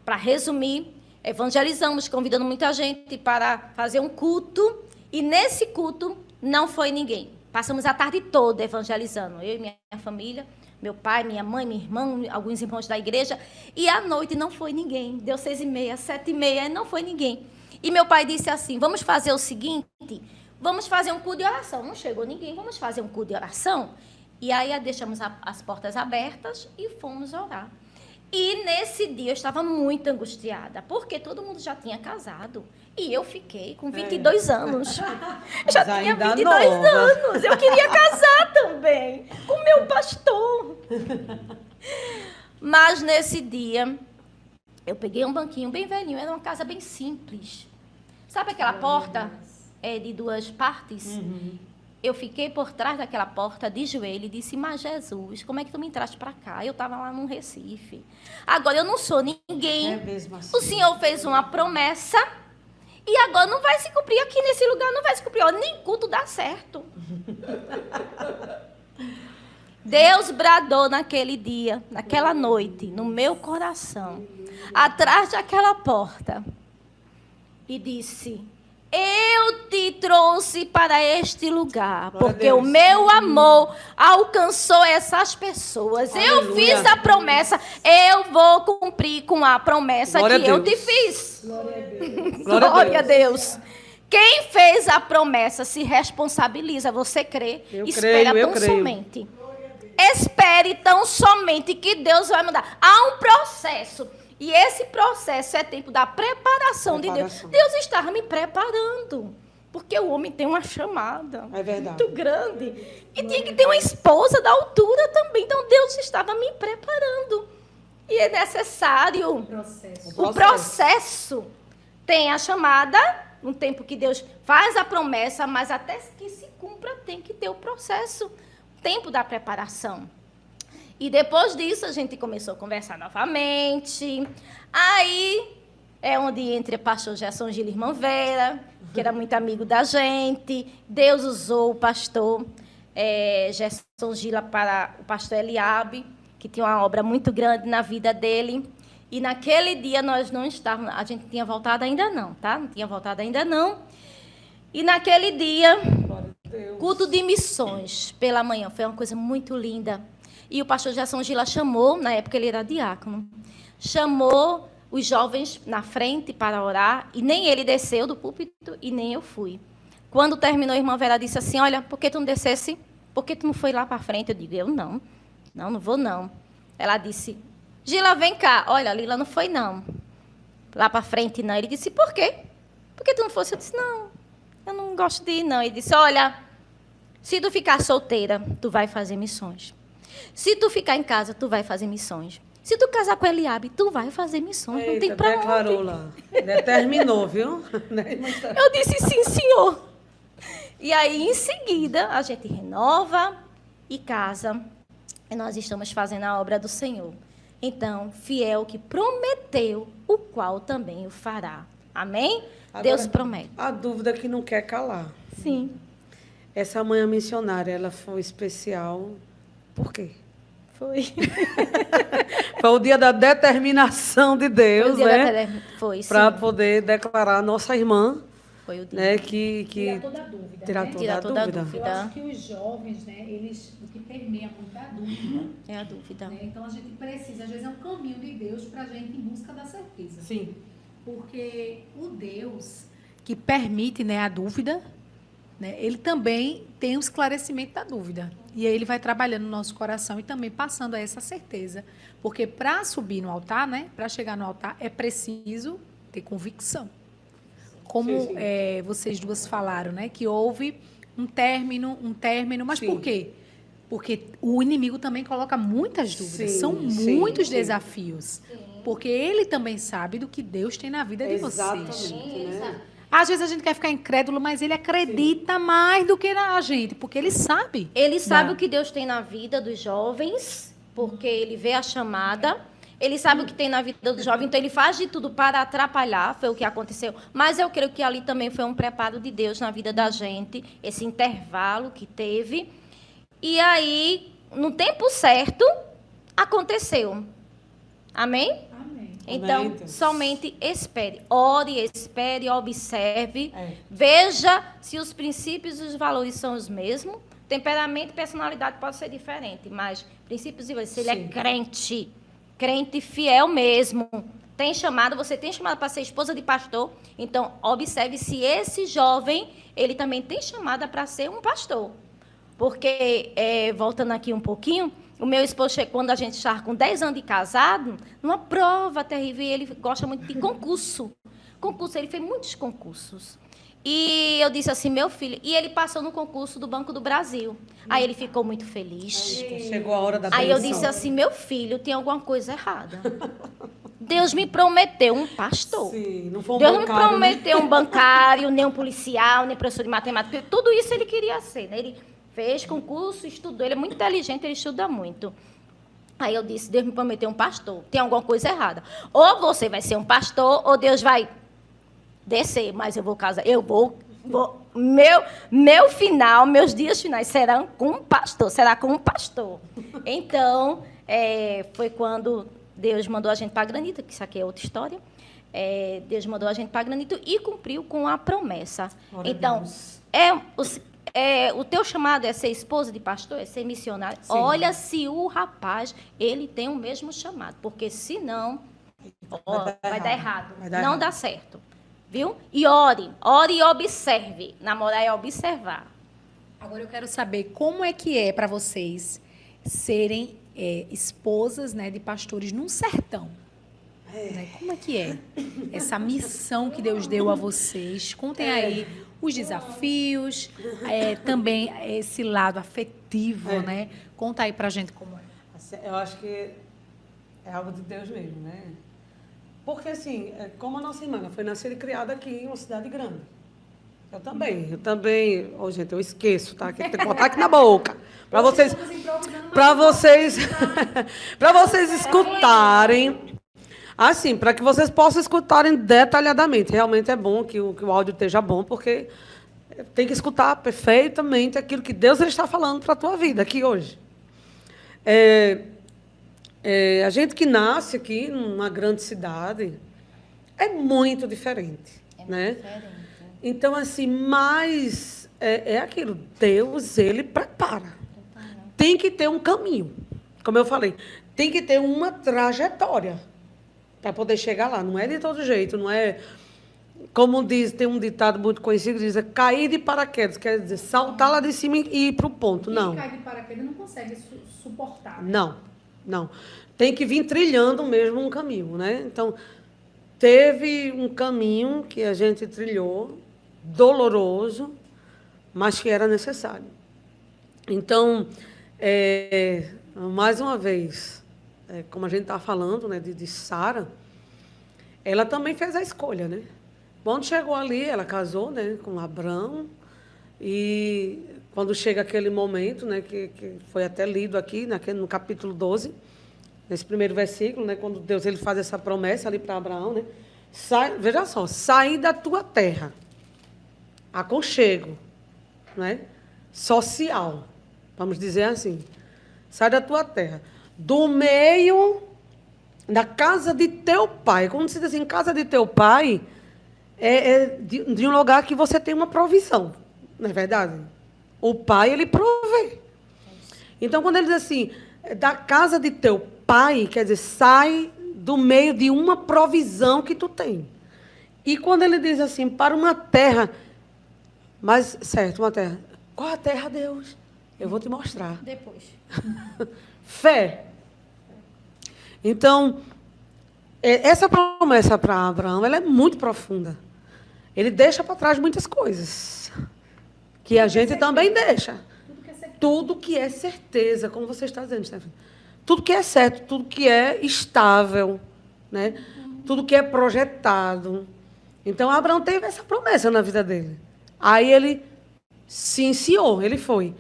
para resumir, evangelizamos, convidando muita gente para fazer um culto. E nesse culto não foi ninguém. Passamos a tarde toda evangelizando. Eu e minha família, meu pai, minha mãe, minha irmã, alguns irmãos da igreja. E à noite não foi ninguém. Deu 6h30, 7h30, não foi ninguém. E meu pai disse assim, vamos fazer o seguinte, vamos fazer um culto de oração. Não chegou ninguém, vamos fazer um culto de oração. E aí deixamos as portas abertas e fomos orar. E nesse dia eu estava muito angustiada, porque todo mundo já tinha casado. E eu fiquei com 22 anos. Eu já tinha 22 anos. Eu queria casar também com meu pastor. Mas nesse dia, eu peguei um banquinho bem velhinho, era uma casa bem simples. Sabe aquela porta de 2 partes? Uhum. Eu fiquei por trás daquela porta de joelho e disse, mas Jesus, como é que tu me entraste para cá? Eu estava lá no Recife. Agora eu não sou ninguém. Mesmo assim. O Senhor fez uma promessa e agora não vai se cumprir aqui nesse lugar, não vai se cumprir. Ó, nem culto dá certo. Deus bradou naquele dia, naquela noite, no meu coração, atrás daquela porta, e disse, eu te trouxe para este lugar, porque o meu amor alcançou essas pessoas. Aleluia. Eu fiz a promessa, eu vou cumprir com a promessa Glória que eu te fiz. Glória a Deus. Glória a Deus. Quem fez a promessa se responsabiliza. Você crê? Espera tão somente. Espere tão somente que Deus vai mandar. Há um processo. E esse processo é tempo da preparação de Deus. Deus estava me preparando. Porque o homem tem uma chamada muito grande. E tinha que ter uma esposa da altura também. Então, Deus estava me preparando. E é necessário o processo. Tem a chamada, no tempo que Deus faz a promessa, mas até que se cumpra, tem que ter o processo. Tempo da preparação. E depois disso, a gente começou a conversar novamente. Aí é onde entra o pastor Gerson Gila e irmã Vera, que era muito amigo da gente. Deus usou o pastor Gerson Gila para o pastor Eliabe, que tinha uma obra muito grande na vida dele. E naquele dia nós não estávamos, a gente tinha voltado ainda não, tá? Não tinha voltado ainda não. E naquele dia, culto de missões pela manhã, foi uma coisa muito linda. E o pastor Gerson Gila chamou, na época ele era diácono, chamou os jovens na frente para orar, e nem ele desceu do púlpito e nem eu fui. Quando terminou, a irmã Vera disse assim, olha, por que tu não descesse? Por que tu não foi lá para frente? Eu digo, eu não vou não. Ela disse, Gila, vem cá. Olha, Lila não foi não. Lá para frente não. Ele disse, por quê? Por que tu não fosse? Eu disse, não, eu não gosto de ir não. Ele disse, olha, se tu ficar solteira, tu vai fazer missões. Se tu ficar em casa, tu vai fazer missões. Se tu casar com Eliabe, tu vai fazer missões. Eita, não tem pra declarou onde. Lá. Determinou, viu? Eu disse, sim, senhor. E aí, em seguida, a gente renova e casa. E nós estamos fazendo a obra do Senhor. Então, fiel que prometeu, o qual também o fará. Amém? Agora, Deus promete. A dúvida que não quer calar. Sim. Essa manhã missionária, ela foi especial. Por quê? Foi. Foi o dia da determinação de Deus, né? Foi, sim. Para poder declarar a nossa irmã. Foi o dia. Né, tirar toda a dúvida. Tirar toda a dúvida. Eu acho que os jovens, né, eles, o que permeia muito é a dúvida. É a dúvida. Né? Então, a gente precisa, às vezes, é um caminho de Deus para a gente em busca da certeza. Sim. Porque o Deus que permite, né, a dúvida, né, ele também tem o esclarecimento da dúvida. E aí ele vai trabalhando no nosso coração e também passando a essa certeza. Porque para subir no altar, né, para chegar no altar, é preciso ter convicção. Como Sim. Vocês duas falaram, né, que houve um término, mas Sim. por quê? Porque o inimigo também coloca muitas dúvidas. Sim, São sim, muitos sim. desafios. Porque ele também sabe do que Deus tem na vida de Exatamente, vocês. né? Às vezes a gente quer ficar incrédulo, mas ele acredita mais do que a gente, porque ele sabe. Ele sabe Dá. o que Deus tem na vida dos jovens, porque ele vê a chamada. Ele sabe o que tem na vida do jovem, então ele faz de tudo para atrapalhar, foi o que aconteceu. Mas eu creio que ali também foi um preparo de Deus na vida da gente, esse intervalo que teve. E aí, no tempo certo, aconteceu. Amém? Amém. Então, Amém, Deus. somente espere. Ore, espere, observe. É. Veja se os princípios e os valores são os mesmos. Temperamento e personalidade pode ser diferente, mas princípios e valores, se ele é Sim. crente fiel mesmo, tem chamado, você tem chamado para ser esposa de pastor, então observe se esse jovem, ele também tem chamada para ser um pastor. Porque, voltando aqui um pouquinho, o meu esposo, quando a gente estava com 10 anos de casado, numa prova terrível, e ele gosta muito de concurso. Ele fez muitos concursos. E eu disse assim, meu filho, e ele passou no concurso do Banco do Brasil. Aí ele ficou muito feliz. Chegou a hora da Aí eu benção. disse assim, meu filho, tem alguma coisa errada. Deus me prometeu um pastor. Sim, não foi um Deus não me bancário, né? prometeu um bancário, nem um policial, nem professor de matemática. Tudo isso ele queria ser, né? Ele fez concurso, estudou. Ele é muito inteligente, ele estuda muito. Aí eu disse, Deus me prometeu um pastor. Tem alguma coisa errada. Ou você vai ser um pastor, ou Deus vai descer, mas eu vou casar. Meu final, meus dias finais serão com um pastor. Será com um pastor. Então, foi quando Deus mandou a gente para Granito, que isso aqui é outra história. Deus mandou a gente para Granito e cumpriu com a promessa. Glória a Então, Deus. o teu chamado é ser esposa de pastor, é ser missionário. Sim. Olha se o rapaz, ele tem o mesmo chamado. Porque senão, vai dar errado. Vai dar Não errado. dá certo. Viu? E ore e observe. Namorar é observar. Agora eu quero saber como é que é para vocês serem esposas, né, de pastores num sertão. Né? Como é que é essa missão que Deus deu a vocês? Contem aí os desafios, também esse lado afetivo, né? Conta aí pra gente como é. Assim, eu acho que é algo de Deus mesmo, né? Porque, assim, como a nossa irmã, ela foi nascida e criada aqui em uma cidade grande. Eu também. Ô, gente, eu esqueço, tá? Que tem que botar aqui na boca. Para vocês escutarem. Assim, para que vocês possam escutarem detalhadamente. Realmente é bom que o áudio esteja bom, porque tem que escutar perfeitamente aquilo que Deus ele está falando para a tua vida aqui hoje. A gente que nasce aqui numa grande cidade é muito diferente, né? Então, assim, mas é aquilo. Deus, ele prepara. Tem que ter um caminho. Como eu falei, tem que ter uma trajetória para poder chegar lá. Não é de todo jeito, não é... Como diz, tem um ditado muito conhecido, diz, cair de paraquedas, quer dizer, saltar lá de cima e ir para o ponto. Não. Quem cai de paraquedas não consegue suportar. Não. Tem que vir trilhando mesmo um caminho, né? Então, teve um caminho que a gente trilhou, doloroso, mas que era necessário. Então, mais uma vez, como a gente está falando, né, de Sara, ela também fez a escolha, né? Quando chegou ali, ela casou, né, com Abraão, e quando chega aquele momento, né, que foi até lido aqui, no capítulo 12, nesse primeiro versículo, né, quando Deus ele faz essa promessa ali para Abraão, né, veja só, sair da tua terra, aconchego, né, social, vamos dizer assim, sai da tua terra, do meio da casa de teu pai. Quando se diz assim, casa de teu pai, de um lugar que você tem uma provisão, não é verdade? O pai, ele provê. Então, quando ele diz assim, da casa de teu pai, quer dizer, sai do meio de uma provisão que tu tem. E quando ele diz assim, para uma terra, mas, certo, uma terra. Qual a terra, Deus? Eu vou te mostrar. Depois. Fé. Então, essa promessa para Abraão, ela é muito profunda. Ele deixa para trás muitas coisas, que a gente também deixa. Tudo que é certeza, como você está dizendo, Stephanie. Tudo que é certo, tudo que é estável, né? Tudo que é projetado. Então, Abraão teve essa promessa na vida dele. Aí ele se iniciou, ele foi.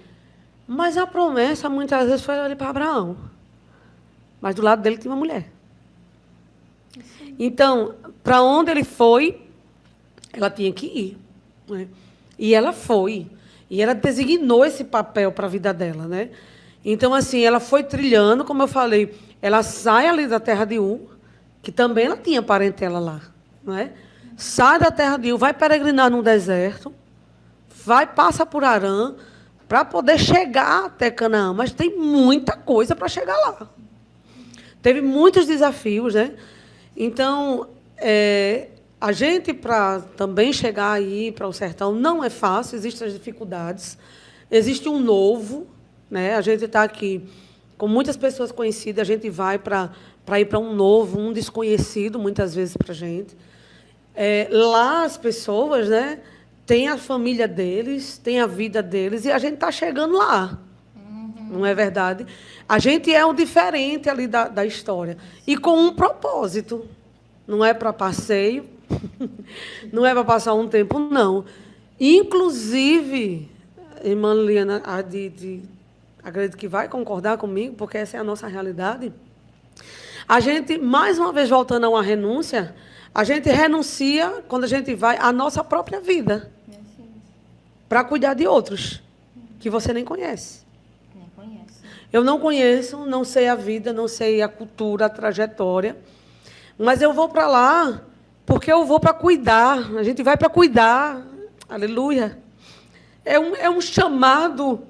Mas a promessa, muitas vezes, foi ali para Abraão. Mas do lado dele tinha uma mulher. Então, para onde ele foi, ela tinha que ir. Né? E ela foi. E ela designou esse papel para a vida dela. Né? Então, assim, ela foi trilhando, como eu falei, ela sai ali da terra de Ur, que também ela tinha parentela lá. Não é? Sai da terra de Ur, vai peregrinar no deserto, passa por Harã, para poder chegar até Canaã. Mas tem muita coisa para chegar lá. Teve muitos desafios, né? Então, a gente, para também chegar aí para o sertão, não é fácil, existem as dificuldades. Existe um novo, né? A gente está aqui com muitas pessoas conhecidas, a gente vai para ir para um novo, um desconhecido, muitas vezes, para a gente. Lá as pessoas, né, têm a família deles, têm a vida deles, e a gente está chegando lá. Não é verdade? A gente é o diferente ali da história. E com um propósito. Não é para passeio, não é para passar um tempo, não. Inclusive, irmã Liana, acredito que vai concordar comigo, porque essa é a nossa realidade. A gente, mais uma vez, voltando a uma renúncia, a gente renuncia, quando a gente vai, à nossa própria vida. Para cuidar de outros, que você nem conhece. Eu não conheço, não sei a vida, não sei a cultura, a trajetória. Mas eu vou para lá porque eu vou para cuidar. A gente vai para cuidar. Aleluia. É um chamado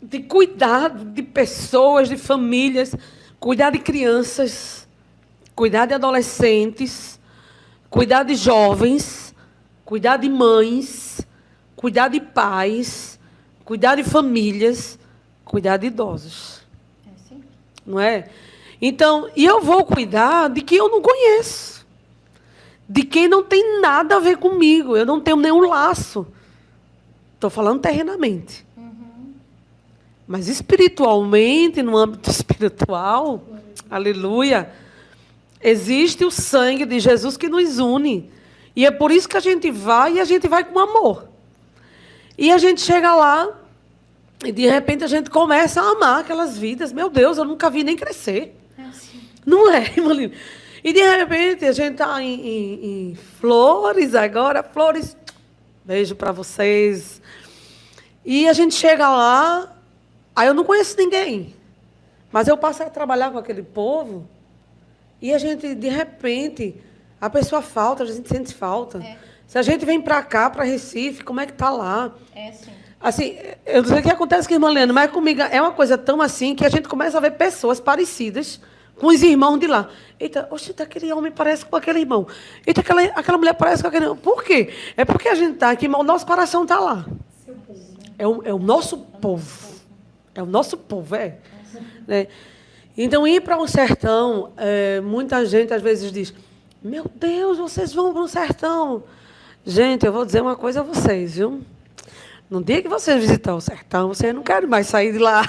de cuidado de pessoas, de famílias, cuidar de crianças, cuidar de adolescentes, cuidar de jovens, cuidar de mães, cuidar de pais, cuidar de famílias, cuidar de idosos. Não é? Então, e eu vou cuidar de quem eu não conheço. De quem não tem nada a ver comigo. Eu não tenho nenhum laço. Estou falando terrenamente. Mas espiritualmente, no âmbito espiritual, aleluia, existe o sangue de Jesus que nos une. E é por isso que a gente vai, e a gente vai com amor. E a gente chega lá, e, de repente, a gente começa a amar aquelas vidas. Meu Deus, eu nunca vi nem crescer. Não é, irmã Lina? E, de repente, a gente está em Flores agora. Flores, beijo para vocês. E a gente chega lá, aí eu não conheço ninguém. Mas eu passo a trabalhar com aquele povo. E a gente, de repente, a pessoa falta, a gente sente falta. Se a gente vem para cá, para Recife, como é que está lá? Sim. Assim, eu não sei o que acontece com a irmã Lena, mas comigo é uma coisa tão assim que a gente começa a ver pessoas parecidas com os irmãos de lá. Eita, oxe, aquele homem parece com aquele irmão. Eita, aquela mulher parece com aquele irmão. Por quê? É porque a gente está aqui, mas o nosso coração está lá. É o nosso povo. É o nosso povo, né? Então, ir para o sertão, muita gente às vezes diz, meu Deus, vocês vão para o sertão. Gente, eu vou dizer uma coisa a vocês, viu? No dia que vocês visitar o sertão, vocês não querem mais sair de lá.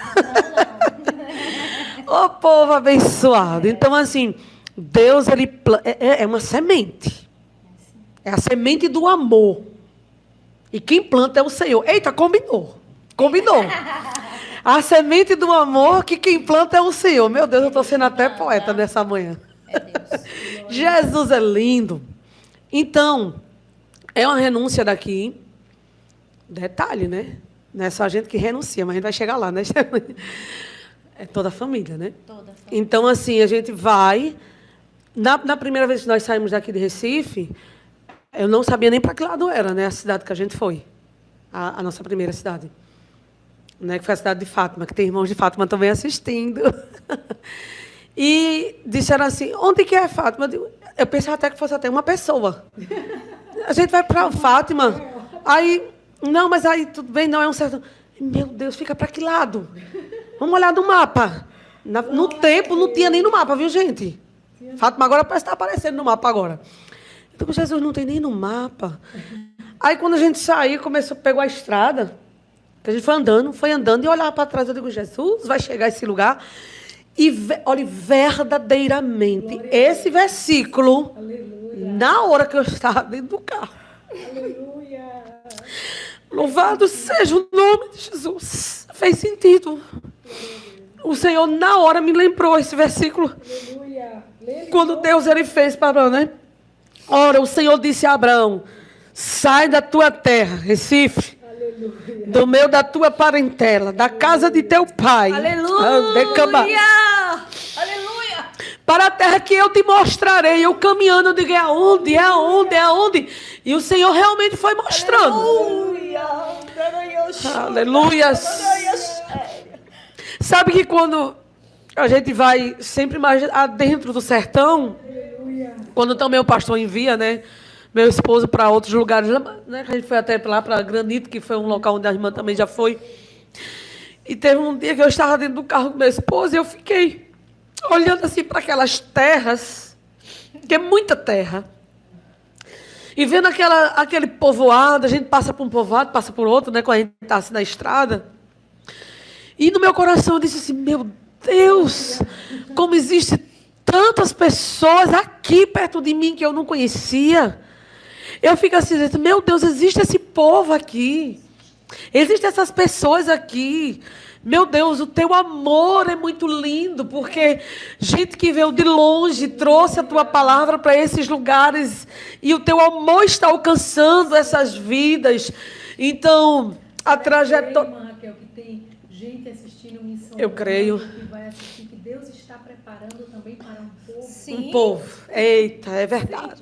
Ô povo abençoado. Então, assim, Deus, ele é uma semente. É a semente do amor. E quem planta é o Senhor. Eita, combinou. Combinou. A semente do amor, que quem planta é o Senhor. Meu Deus, eu estou sendo até poeta nessa manhã. Jesus é lindo. Então, é uma renúncia daqui. Detalhe, né? Não é só a gente que renuncia, mas a gente vai chegar lá, né? É toda a família, né? Toda a família. Então, assim, a gente vai. Na primeira vez que nós saímos daqui de Recife, eu não sabia nem para que lado era, né? A cidade que a gente foi. A nossa primeira cidade. Né? Que foi a cidade de Fátima, que tem irmãos de Fátima também assistindo. E disseram assim, onde que é Fátima? Eu digo, Eu pensava até que fosse até uma pessoa. A gente vai para Fátima, aí, não, mas aí tudo bem, não é um certo... Meu Deus, fica para que lado? Vamos olhar no mapa. No tempo, não tinha nem no mapa, viu, gente? Fátima agora parece estar aparecendo no mapa agora. Então, Jesus não tem nem no mapa. Aí, quando a gente saiu, pegou a estrada, que a gente foi andando e olhava para trás. Eu digo, Jesus, vai chegar a esse lugar. E, olha, verdadeiramente, esse versículo, na hora que eu estava dentro do carro. Aleluia. Louvado seja o nome de Jesus. Fez sentido. O Senhor, na hora, me lembrou esse versículo. Aleluia. Quando Deus ele fez para Abraão, né? Ora, o Senhor disse a Abraão, sai da tua terra, Recife, Aleluia. do meio da tua parentela, da casa de teu pai. Aleluia! Aleluia! Para a terra que eu te mostrarei. Eu caminhando, eu digo, é aonde, é aonde, é aonde? E o Senhor realmente foi mostrando. Aleluia! Sabe que quando a gente vai sempre mais adentro do sertão, quando também o pastor envia, né, meu esposo para outros lugares, né, a gente foi até lá para Granito, que foi um local onde a irmã também já foi. E teve um dia que eu estava dentro do carro com meu esposo e eu fiquei olhando assim para aquelas terras, que é muita terra, e vendo aquele povoado. A gente passa por um povoado, passa por outro, né, quando a gente está assim na estrada. E no meu coração eu disse assim, meu Deus, como existe tantas pessoas aqui perto de mim que eu não conhecia. Eu fico assim, meu Deus, existe esse povo aqui. Existem essas pessoas aqui. Meu Deus, o teu amor é muito lindo, porque gente que veio de longe trouxe a tua palavra para esses lugares e o teu amor está alcançando essas vidas. Então, a trajetória... Raquel, que tem gente assistindo Missão. Eu creio. Que vai assistir, que Deus está preparando também para um povo. Sim. Um povo. Eita, é verdade.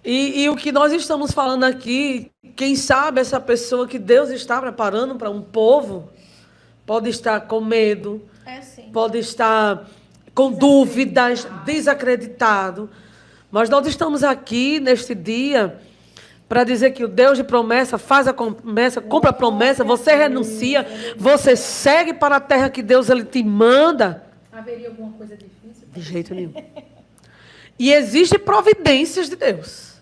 E o que nós estamos falando aqui, quem sabe essa pessoa que Deus está preparando para um povo, pode estar com medo, pode estar com dúvidas, desacreditado. Mas nós estamos aqui neste dia para dizer que o Deus de promessa faz a promessa, cumpre a promessa, você renuncia, você segue para a terra que Deus ele te manda. Haveria alguma coisa difícil? De jeito nenhum. E existem providências de Deus.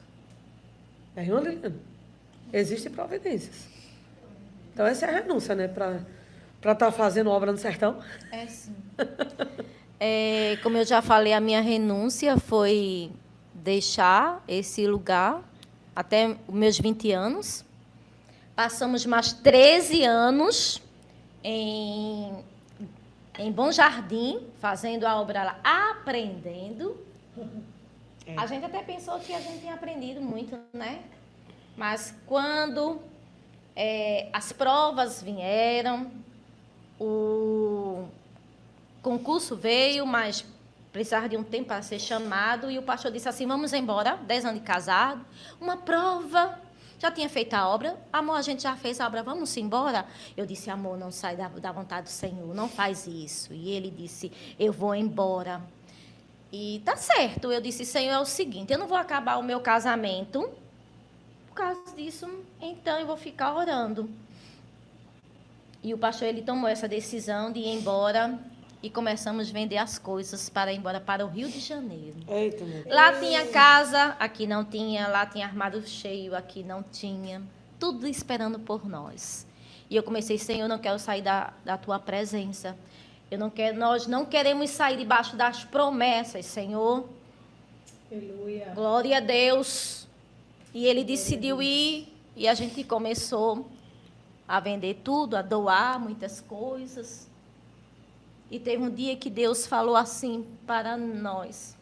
É, irmã Liliana? Existem providências. Então, essa é a renúncia, né? Para estar fazendo obra no sertão. É sim. Como eu já falei, a minha renúncia foi deixar esse lugar até os meus 20 anos. Passamos mais 13 anos em Bom Jardim, fazendo a obra lá, aprendendo. A gente até pensou que a gente tinha aprendido muito, né? Mas quando as provas vieram, o concurso veio, mas precisava de um tempo para ser chamado, e o pastor disse assim, vamos embora, 10 anos de casado, uma prova, já tinha feito a obra, amor, a gente já fez a obra, vamos embora? Eu disse, amor, não sai da vontade do Senhor, não faz isso. E ele disse, eu vou embora. E tá certo, eu disse, Senhor, é o seguinte, eu não vou acabar o meu casamento, por causa disso, então eu vou ficar orando. E o pastor, ele tomou essa decisão de ir embora, e começamos a vender as coisas para ir embora para o Rio de Janeiro. Eita, meu Deus. Lá tinha casa, aqui não tinha. Lá tinha armário cheio, aqui não tinha. Tudo esperando por nós. E eu comecei, Senhor, eu não quero sair da tua presença. Nós não queremos sair debaixo das promessas, Senhor. Aleluia. Glória a Deus. E ele decidiu ir, e a gente começou a vender tudo, a doar muitas coisas. E teve um dia que Deus falou assim para nós.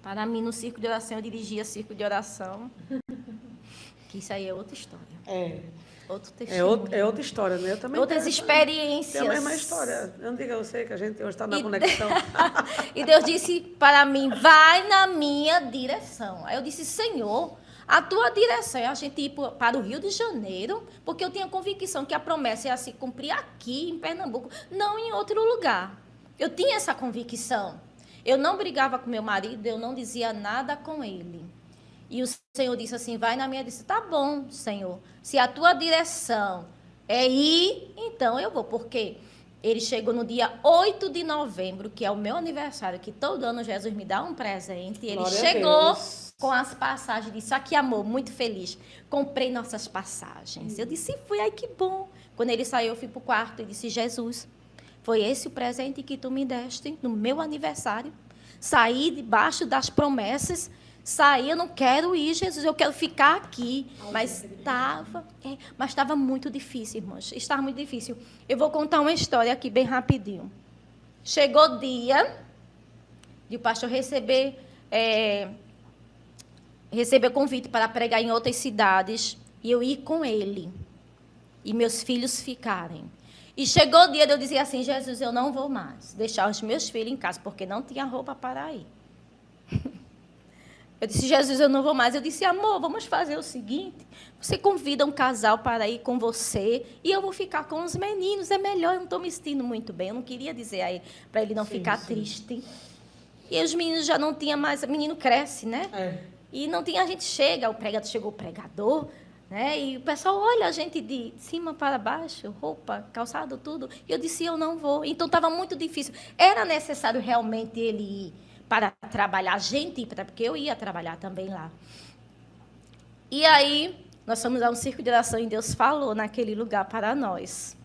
Para mim, no círculo de oração, eu dirigia círculo de oração. Que isso aí é outra história. Outro testemunho. É outra história, né? Eu também Outras experiências. É a mesma história. Eu não digo a você que a gente hoje está na conexão. E Deus disse para mim, vai na minha direção. Aí eu disse, Senhor, a tua direção é a gente ir para o Rio de Janeiro, porque eu tinha convicção que a promessa ia se cumprir aqui em Pernambuco, não em outro lugar. Eu tinha essa convicção. Eu não brigava com meu marido, eu não dizia nada com ele. E o Senhor disse assim, vai na minha. Eu disse, tá bom, Senhor. Se a tua direção é ir, então eu vou. Por quê? Ele chegou no dia 8 de novembro, que é o meu aniversário, que todo ano Jesus me dá um presente. E ele Glória a chegou Deus. com as passagens. Disse, aqui, amor, muito feliz. Comprei nossas passagens. Eu disse, fui, ai, que bom. Quando ele saiu, eu fui para o quarto e disse, Jesus, foi esse o presente que tu me deste no meu aniversário? Saí debaixo das promessas. Saí, eu não quero ir, Jesus, eu quero ficar aqui. Mas estava muito difícil, irmãos. Estava muito difícil. Eu vou contar uma história aqui bem rapidinho. Chegou o dia de o pastor receber convite para pregar em outras cidades e eu ir com ele. E meus filhos ficarem. E chegou o dia de eu dizer assim, Jesus, eu não vou mais deixar os meus filhos em casa, porque não tinha roupa para ir. Eu disse, Jesus, eu não vou mais. Eu disse, amor, vamos fazer o seguinte, você convida um casal para ir com você e eu vou ficar com os meninos, é melhor, eu não estou me sentindo muito bem. Eu não queria dizer a ele, para ele não ficar triste. E os meninos já não tinham mais, o menino cresce, né? E não tinha, a gente chegou o pregador, né? E o pessoal olha a gente de cima para baixo, roupa, calçado, tudo. E eu disse, eu não vou. Então, estava muito difícil. Era necessário realmente ele ir para trabalhar, a gente ir, porque eu ia trabalhar também lá. E aí, nós fomos a um circo de oração e Deus falou naquele lugar para nós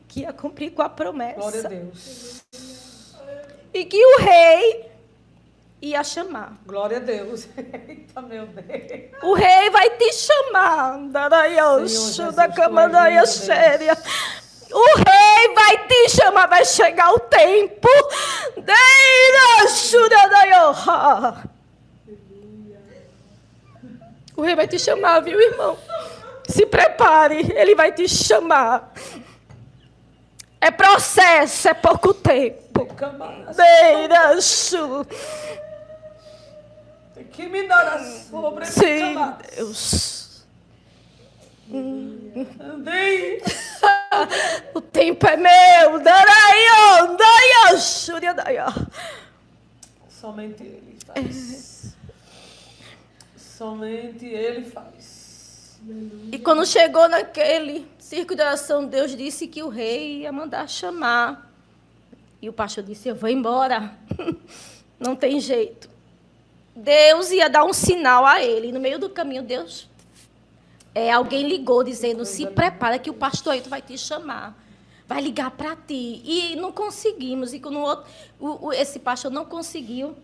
que ia cumprir com a promessa. Glória a Deus. E que o rei ia chamar. Glória a Deus. Eita, meu Deus. O rei vai te chamar. Da cama da séria. O rei vai te chamar, vai chegar o tempo. O rei vai te chamar, viu, irmão? Se prepare, ele vai te chamar. É processo, é pouco tempo. Que me dará sobre sim, Deus. O tempo é meu. Somente Ele faz. Somente Ele faz. E quando chegou naquele circo de oração, Deus disse que o rei ia mandar chamar. E o pastor disse, eu vou embora. Não tem jeito. Deus ia dar um sinal a ele. E no meio do caminho, alguém ligou dizendo, se prepara que o pastor Ailton vai te chamar. Vai ligar para ti. E não conseguimos. E esse pastor não conseguiu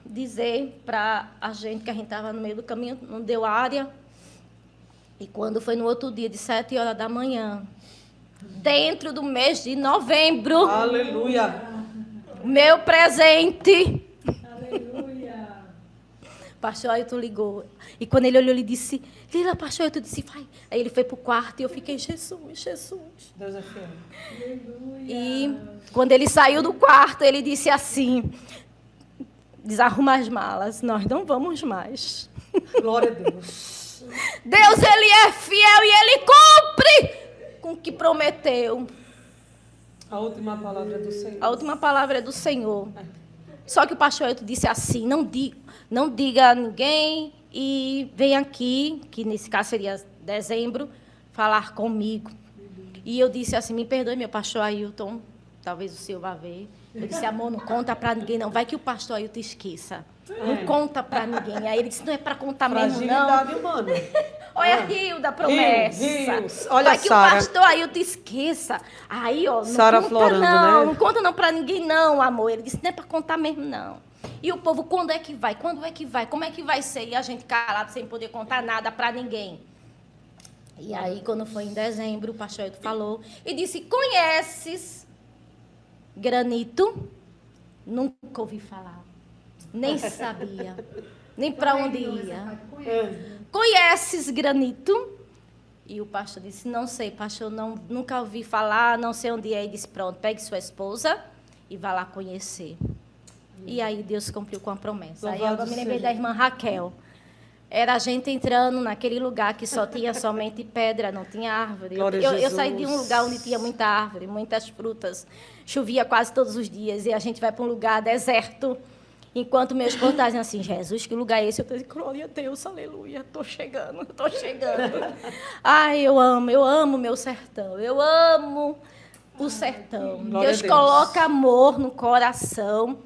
dizer para a gente que a gente estava no meio do caminho, não deu área. E quando foi no outro dia, de 7 horas da manhã, dentro do mês de novembro, aleluia, meu presente, pastor Ailton ligou. E quando ele olhou, ele disse, Lila, pastor Ailton, disse, vai. Aí ele foi para o quarto e eu fiquei, Jesus. Deus é fiel. E quando ele saiu do quarto, ele disse assim, desarruma as malas, nós não vamos mais. Glória a Deus. Deus, ele é fiel e ele cumpre com o que prometeu. A última palavra é do Senhor. A última palavra é do Senhor. Só que o pastor Ailton disse assim, não diga a ninguém e vem aqui, que nesse caso seria dezembro, falar comigo. E eu disse assim, me perdoe, meu pastor Ailton, talvez o senhor vá ver. Eu disse, amor, não conta para ninguém, não. Vai que o pastor Ailton esqueça. Não conta para ninguém. Aí ele disse, não é para contar mesmo, não. Fragilidade humana. Olha a rio da promessa. Olha, vai que Sara. o pastor Ailton esqueça. Aí, ó, não Sara conta florando, não. né? Não conta não para ninguém, não, amor. Ele disse, não é para contar mesmo, não. E o povo, quando é que vai? Quando é que vai? Como é que vai ser? E a gente calado, sem poder contar nada para ninguém. E aí, quando foi em dezembro, o pastor Ailton falou e disse, conheces granito? Nunca ouvi falar. Nem sabia. Nem para onde ia. Conheces granito? E o pastor disse, não sei, pastor, nunca ouvi falar, não sei onde é. E disse, pronto, pegue sua esposa e vá lá conhecer. E aí Deus cumpriu com a promessa. Aí eu me lembrei da irmã Raquel. Era a gente entrando naquele lugar que só tinha somente pedra, não tinha árvore. Glória a Eu saí de um Jesus. lugar onde tinha muita árvore, muitas frutas. Chovia quase todos os dias. E a gente vai para um lugar deserto. Enquanto meu esposo está dizendo assim, Jesus, que lugar é esse? Eu estou dizendo, glória a Deus, aleluia, estou chegando, estou chegando. Ai, eu amo meu sertão. Eu amo o sertão. Glória a Deus Deus. coloca amor no coração.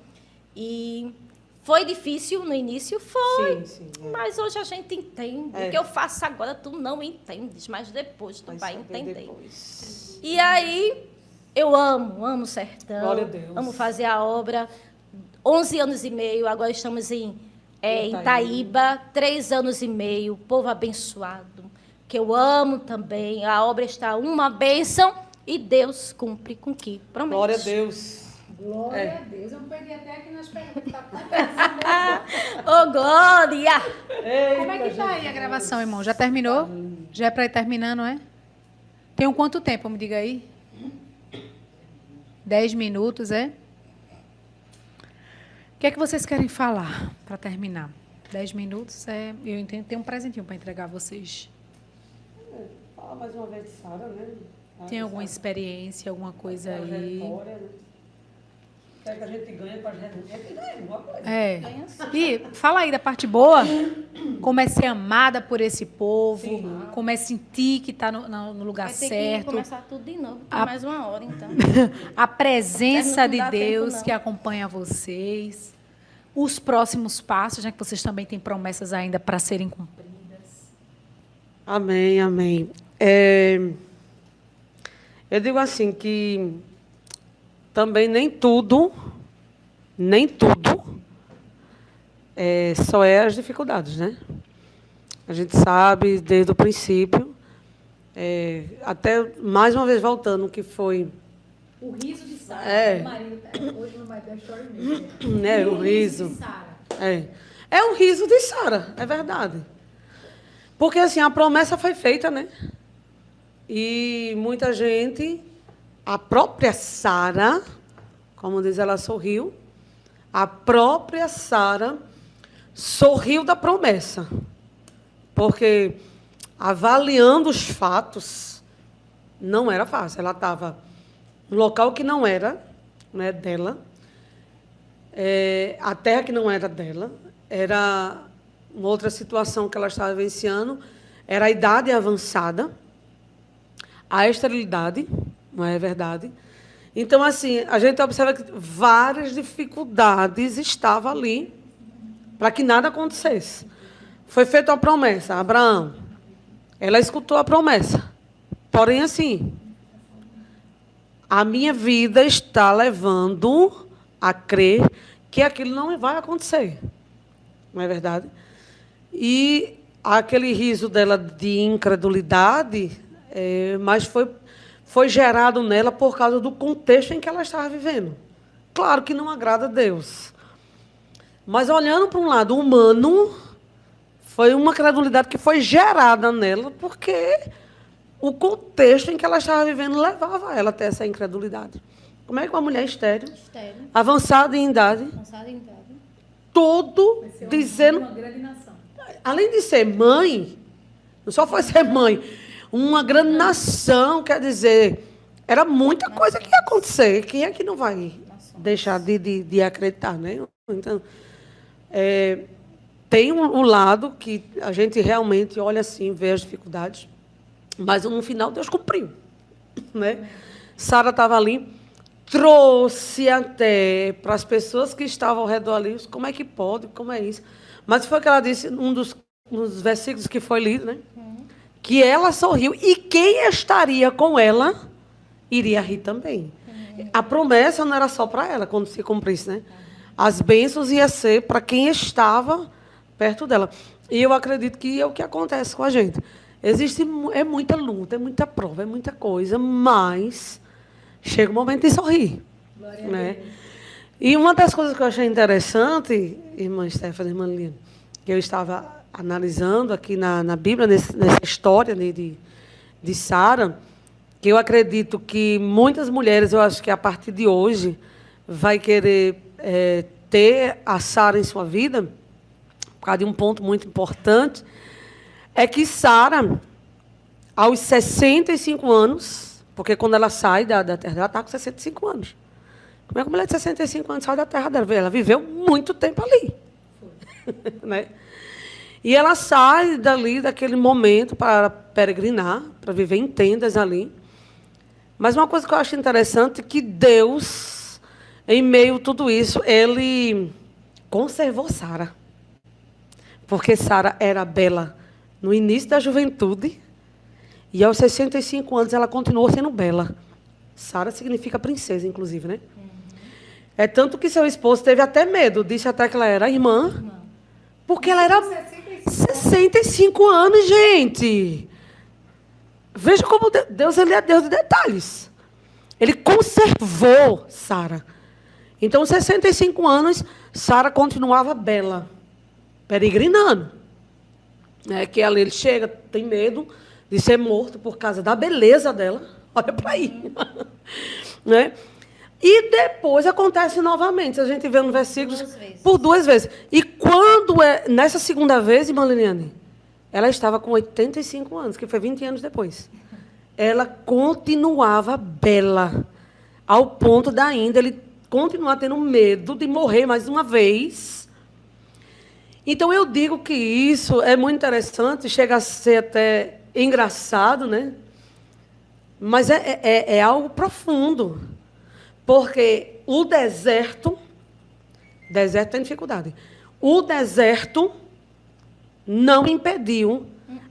E foi difícil no início? Foi. Sim, Mas hoje a gente entende. É. O que eu faço agora, tu não entendes, mas depois tu vai saber entender. depois. E aí, eu amo o sertão. Glória a Deus. Amo fazer a obra. 11 anos e meio, agora estamos em Itaíba, 3 anos e meio, povo abençoado, que eu amo também. A obra está uma bênção e Deus cumpre com o que promete. Glória a Deus. Glória a Deus. Eu me perdi até aqui nas perguntas. Ô, glória! Como é que tá aí a gravação, irmão? Já terminou? Já é para ir terminando, é? Tem quanto tempo? Me diga aí. 10 minutos, é? O que é que vocês querem falar para terminar? 10 minutos, eu entendo, tem um presentinho para entregar a vocês. Fala mais uma vez de Sara, né? Tem alguma experiência, alguma coisa aí? Trajetória, né? O que é que a gente ganha com a gente ganha alguma coisa. É. E fala aí da parte boa. Como é ser amada por esse povo. Como é sentir que está no lugar Vai ter que certo. começar tudo de novo, por mais uma hora, então. A presença Não de dá tempo, Deus não. que acompanha vocês. Os próximos passos, já que vocês também têm promessas ainda para serem cumpridas. Amém, amém. Eu digo assim que também nem tudo só é as dificuldades, né? A gente sabe desde o princípio, até mais uma vez voltando, que foi O riso de Sara. É. O marido, hoje no marido da história mesmo. né, o riso. de Sara. É o riso de Sara, é verdade. Porque assim, a promessa foi feita, né? E muita gente, a própria Sara, como diz, ela sorriu. A própria Sara sorriu da promessa. Porque avaliando os fatos, não era fácil. Ela estava num local que não era, né, dela. A terra que não era dela, era uma outra situação que ela estava vivenciando, era a idade avançada, a esterilidade, não é verdade? Então, assim, a gente observa que várias dificuldades estavam ali para que nada acontecesse. Foi feita uma promessa, Abraão, ela escutou a promessa, porém, assim, a minha vida está levando a crer que aquilo não vai acontecer. Não é verdade? E aquele riso dela de incredulidade, mas foi gerado nela por causa do contexto em que ela estava vivendo. Claro que não agrada a Deus. Mas olhando para um lado humano, foi uma credulidade que foi gerada nela porque o contexto em que ela estava vivendo levava ela até essa incredulidade. Como é que uma mulher estéril, avançada em idade, todo dizendo... Uma grande nação. Além de ser mãe, não só foi ser mãe, uma grande nação, quer dizer, era muita coisa que ia acontecer. Quem é que não vai deixar de acreditar, né? Então, tem um lado que a gente realmente olha assim, vê as dificuldades, mas no final Deus cumpriu, né? Sara estava ali, trouxe até para as pessoas que estavam ao redor ali, como é que pode, como é isso. Mas foi o que ela disse, um dos versículos que foi lido, né? Que ela sorriu e quem estaria com ela iria rir também. A promessa não era só para ela, quando se cumprisse, né? As bênçãos iam ser para quem estava perto dela. E eu acredito que é o que acontece com a gente. É muita luta, é muita prova, é muita coisa, mas chega o momento de sorrir. Né? E uma das coisas que eu achei interessante, irmã Stephanie, irmã Liliana, que eu estava analisando aqui na Bíblia, nessa história de Sara, que eu acredito que muitas mulheres, eu acho que a partir de hoje, vai querer ter a Sara em sua vida, por causa de um ponto muito importante, é que Sara, aos 65 anos, porque quando ela sai da terra, ela está com 65 anos. Como é que uma mulher de 65 anos sai da terra dela? Ela viveu muito tempo ali. Né? E ela sai dali, daquele momento, para peregrinar, para viver em tendas ali. Mas uma coisa que eu acho interessante é que Deus, em meio a tudo isso, Ele conservou Sara. Porque Sara era bela no início da juventude e aos 65 anos ela continuou sendo bela. Sara significa princesa, inclusive, né? É tanto que seu esposo teve até medo, disse até que ela era irmã, porque ela era 65 anos, gente. Veja como Deus, ele é Deus de detalhes. Ele conservou Sara. Então, aos 65 anos, Sara continuava bela, peregrinando. Que ali ele chega, tem medo de ser morto por causa da beleza dela. Olha para aí. Né? E depois acontece novamente. A gente vê no versículo por 2 vezes. E quando nessa segunda vez, irmã Liliane, ela estava com 85 anos, que foi 20 anos depois. Ela continuava bela, ao ponto da ainda ele continuar tendo medo de morrer mais uma vez. Então, eu digo que isso é muito interessante, chega a ser até engraçado, né? Mas é algo profundo. Porque o deserto tem dificuldade. O deserto não impediu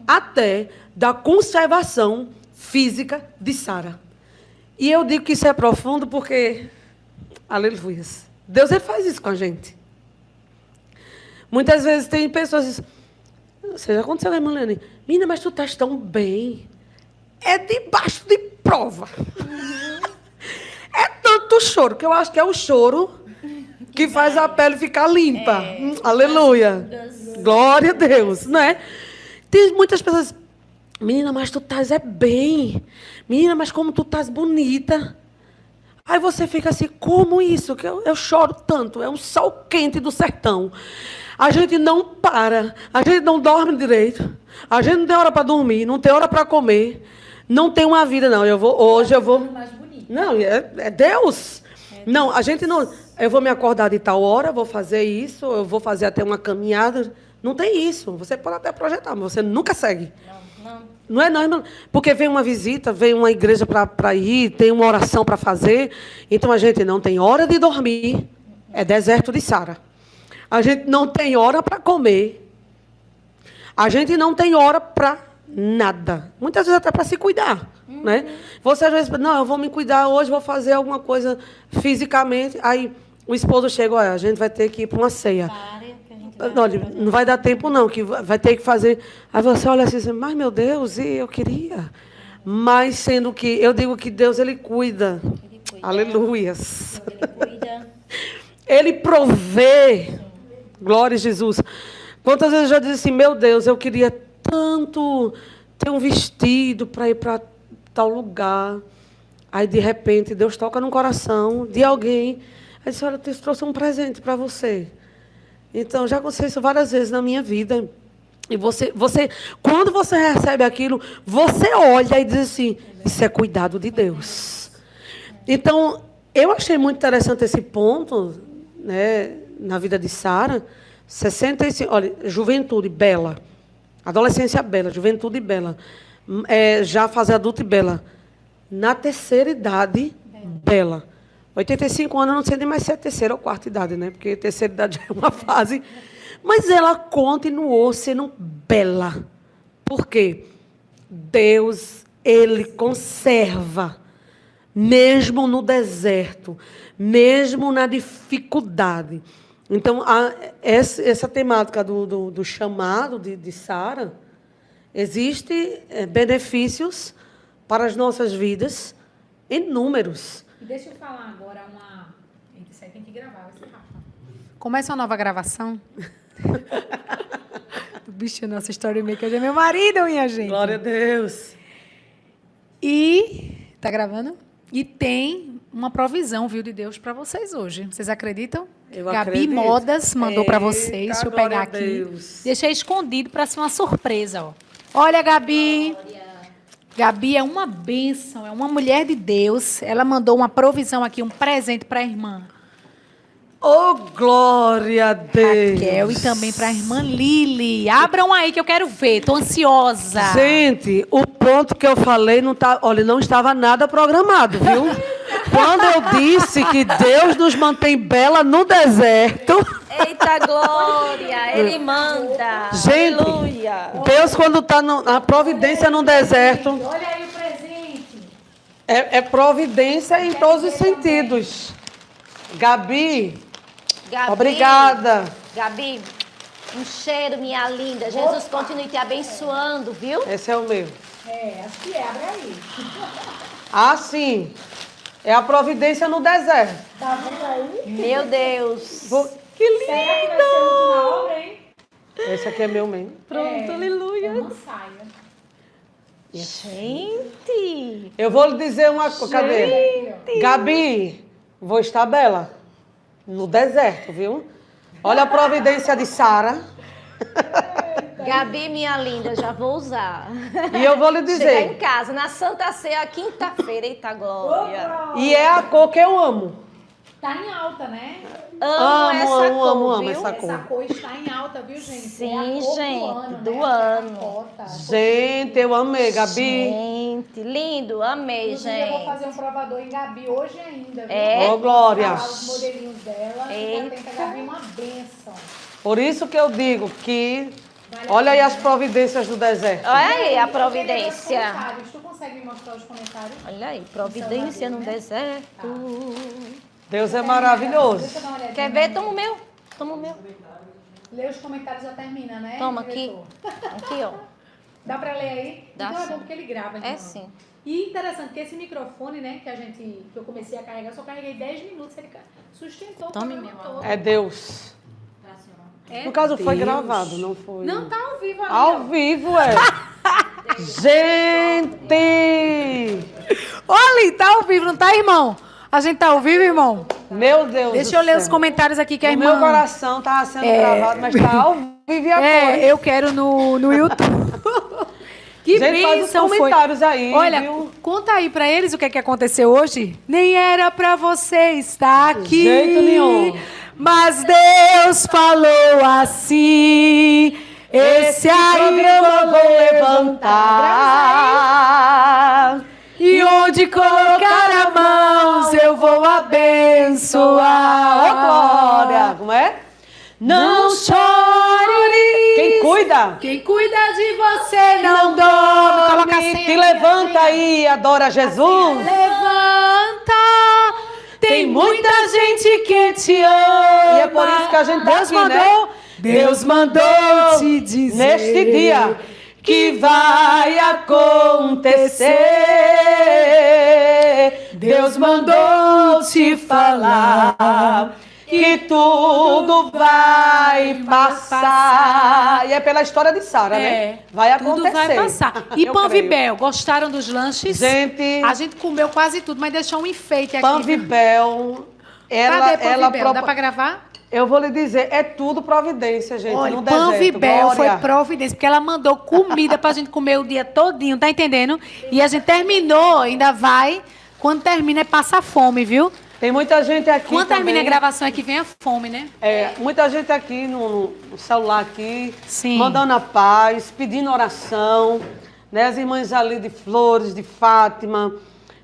até da conservação física de Sara. E eu digo que isso é profundo porque, aleluia, Deus ele faz isso com a gente. Muitas vezes tem pessoas que dizem, você já aconteceu, né, Mulene? Menina, mas tu estás tão bem. É debaixo de prova. É tanto choro, que eu acho que é o choro que faz a pele ficar limpa. Aleluia. Glória a Deus, né? Tem muitas pessoas, menina, mas tu estás bem. Menina, mas como tu estás bonita. Aí você fica assim, como isso? Que eu choro tanto, é um sol quente do sertão. A gente não para, a gente não dorme direito, a gente não tem hora para dormir, não tem hora para comer, não tem uma vida, não. Hoje eu vou... Não, é Deus. Não, a gente não... Eu vou me acordar de tal hora, vou fazer isso, eu vou fazer até uma caminhada. Não tem isso. Você pode até projetar, mas você nunca segue. Não é não. Porque vem uma visita, vem uma igreja para ir, tem uma oração para fazer. Então, a gente não tem hora de dormir. É deserto de Sara. A gente não tem hora para comer. A gente não tem hora para nada. Muitas vezes até para se cuidar. Né? Você às vezes, não, eu vou me cuidar hoje, vou fazer alguma coisa fisicamente. Aí o esposo chega, olha, a gente vai ter que ir para uma ceia. Olha, não vai dar tempo não, que vai ter que fazer. Aí você olha assim, mas meu Deus, eu queria. Mas sendo que, eu digo que Deus, Ele cuida. Aleluias. Ele cuida. Ele provê. Glória a Jesus. Quantas vezes eu já disse assim, meu Deus, eu queria tanto ter um vestido para ir para tal lugar. Aí, de repente, Deus toca no coração de alguém. Aí disse, olha, eu trouxe um presente para você. Então, já aconteceu isso várias vezes na minha vida. E quando você recebe aquilo, você olha e diz assim, isso é cuidado de Deus. Então, eu achei muito interessante esse ponto, né, na vida de Sara. 65, olha, juventude bela, adolescência bela, juventude bela, já fase adulta e bela. Na terceira idade, bela. 85 anos, eu não sei nem mais se é terceira ou quarta idade, né? Porque terceira idade já é uma fase. Mas ela continuou sendo bela. Por quê? Deus, Ele conserva, mesmo no deserto, mesmo na dificuldade. Então, essa temática do chamado de Sara, existem benefícios para as nossas vidas, inúmeros. E deixa eu falar agora isso aí tem que gravar, vai ser rápido. Começa uma nova gravação. O bicho, nossa história maker é meu marido, minha gente. Glória a Deus. E... Tá gravando? E tem uma provisão, viu, de Deus para vocês hoje. Vocês acreditam? Eu Gabi acredito. Modas mandou para Eita, vocês. Deixa eu glória pegar a aqui. Deus. Deixei escondido para ser uma surpresa, ó. Olha, Gabi. Gabi é uma bênção, é uma mulher de Deus. Ela mandou uma provisão aqui, um presente para a irmã Oh, glória a Deus. Raquel e também para a irmã Lili. Abram aí que eu quero ver, tô ansiosa. Gente, o ponto que eu falei não tá, olha, não estava nada programado, viu? Quando eu disse que Deus nos mantém bela no deserto, Eita glória, ele manda. Gente, Aleluia. Deus quando está na providência no deserto, Olha aí o presente. é providência em todos os sentidos. Gabi, obrigada. Gabi, um cheiro, minha linda. Jesus continue te abençoando, viu? Esse é o meu. Acho que abre aí. Ah, sim. É a providência no deserto. Tá vendo aí? Meu Deus. Que lindo! Será que vai ser última obra, hein? Esse aqui é meu mesmo. Pronto, aleluia. Uma saia. Gente. Eu vou lhe dizer uma coisa. Cadê? Gabi, vou estar bela. No deserto, viu? Olha a providência de Sara. Gabi, minha linda, já vou usar. E eu vou lhe Chegar em dizer. casa, na Santa Ceia, quinta-feira. Eita glória. E é a cor que eu amo. Tá em alta, né? Amo essa cor, amo viu? essa cor. Essa cor está em alta, viu, gente? Sim, é a cor gente, do do ano. ano. Né? Cota. Gente, eu amei, Gabi. Gente, lindo, amei, Inclusive, eu vou gente. fazer um provador em Gabi hoje ainda, viu? É? Ô, glória. Vou falar os modelinhos dela. Eita. Fica atenta, Gabi, uma bênção. Por isso que eu digo que. Olha aí as providências do deserto. Olha aí a Eu queria ver os providência. comentários. Tu consegue me mostrar os comentários? Olha aí, providência no deserto. Deus é maravilhoso. Deixa eu dar uma olhadinha. Quer ver? Toma o meu. Toma o meu. Ler os comentários já termina, né? Toma aqui. diretor? Aqui, ó. Dá pra ler aí? Dá Então é sim. bom porque ele grava. É então. sim. E interessante que esse microfone, né, que eu comecei a carregar, eu só carreguei 10 minutos, ele sustentou Tome, o programa meu amor. todo. É Deus. É No caso, foi Deus. gravado, não foi? Não, tá ao vivo ali. Ao ó. vivo, é. Gente! Olha, tá ao vivo, não tá, irmão? A gente tá ao vivo, irmão? Meu Deus Deixa do eu ler os céu. comentários aqui que a O irmã... meu coração estava sendo gravado, mas está ao vivo e a cores. eu quero no YouTube. Que Gente, faz os bênção foi. comentários aí, Olha, viu? conta aí pra eles o que é que aconteceu hoje. Nem era pra você estar aqui. Jeito nenhum. Mas Deus falou assim. Esse aí programa eu vou levantar. E onde colocar a mãos eu vou abençoar. Ô, glória! Como é? Não chore. Quem cuida? Quem cuida de você não dorme. Coloca assim. Te levanta aí e adora Jesus. Levanta. Tem muita gente que te ama. E é por isso que a gente tá Deus aqui, mandou. né? Deus mandou te dizer. Neste dia que vai acontecer. Deus mandou te falar que tudo vai passar. E é pela história de Sara, né? Vai acontecer. Tudo vai passar. E Eu Panvibel, gostaram dos lanches? Gente, A gente comeu quase tudo, mas deixou um enfeite aqui. Panvibel, Cadê ela Panvibel? Dá pra gravar? Eu vou lhe dizer, é tudo providência, gente, Olha, no deserto. Panvibel foi Glória. providência, porque ela mandou comida pra gente comer o dia todinho, tá entendendo? E a gente terminou, ainda vai. Quando termina é passar fome, viu? Tem muita gente aqui Quando também. termina a gravação é que vem a fome, né? Muita gente aqui no celular aqui, Sim. mandando a paz, pedindo oração, né? As irmãs ali de Flores, de Fátima,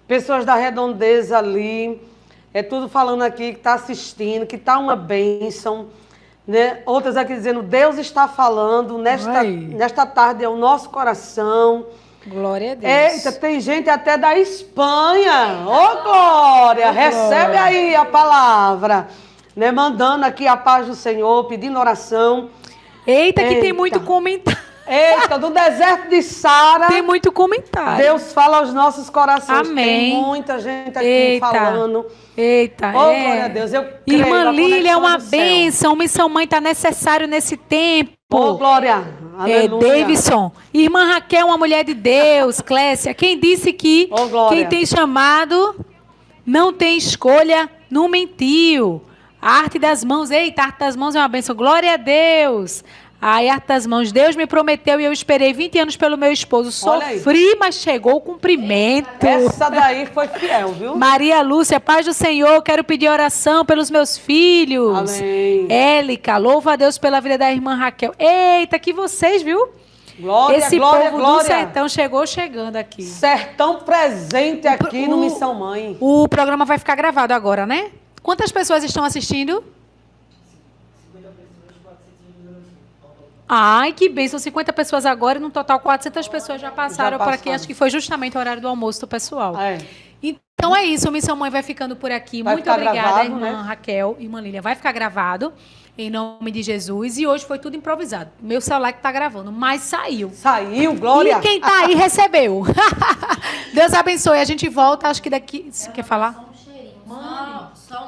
pessoas da Redondeza ali, é tudo falando aqui que está assistindo, que está uma bênção, né? Outras aqui dizendo, Deus está falando, nesta tarde é o nosso coração. Glória a Deus. Eita, tem gente até da Espanha. Ô, Glória! Recebe aí a palavra. Né? Mandando aqui a paz do Senhor, pedindo oração. Eita, que tem Eita. muito comentário. Eita, do deserto de Sara, Tem muito comentário. Deus fala aos nossos corações. Amém. Tem muita gente aqui Eita. falando. Eita, Ô, glória a Deus, eu creio Irmã na Lília é conexão uma do céu. bênção. Missão Mãe está necessário nesse tempo. Ô, Glória. Aleluia. Davidson. Irmã Raquel, uma mulher de Deus. Clécia, quem disse que Ô, glória. quem tem chamado Não tem escolha, não mentiu. A arte das mãos, eita, a arte das mãos é uma bênção. Glória a Deus. Ai, arte das mãos, Deus me prometeu e eu esperei 20 anos pelo meu esposo. Sofri, mas chegou o cumprimento. Essa daí foi fiel, viu? Maria Lúcia, paz do Senhor, quero pedir oração pelos meus filhos. Amém. Élica, louva a Deus pela vida da irmã Raquel. Eita, que vocês, viu? Glória, Esse glória, povo glória. do sertão chegando aqui. Sertão presente aqui no Missão Mãe. O programa vai ficar gravado agora, né? Quantas pessoas estão assistindo? Ai, que bem, são 50 pessoas agora e no total 400 pessoas já passaram por aqui. Acho que foi justamente o horário do almoço do pessoal. Então é isso, o Missão Mãe vai ficando por aqui. Vai Muito obrigada, gravado, irmã né? Raquel, irmã Lília. Vai ficar gravado, em nome de Jesus. E hoje foi tudo improvisado. Meu celular que está gravando, mas saiu. Saiu, glória. E quem está aí recebeu. Deus abençoe. A gente volta, acho que daqui... Você quer falar? Só um cheirinho. Só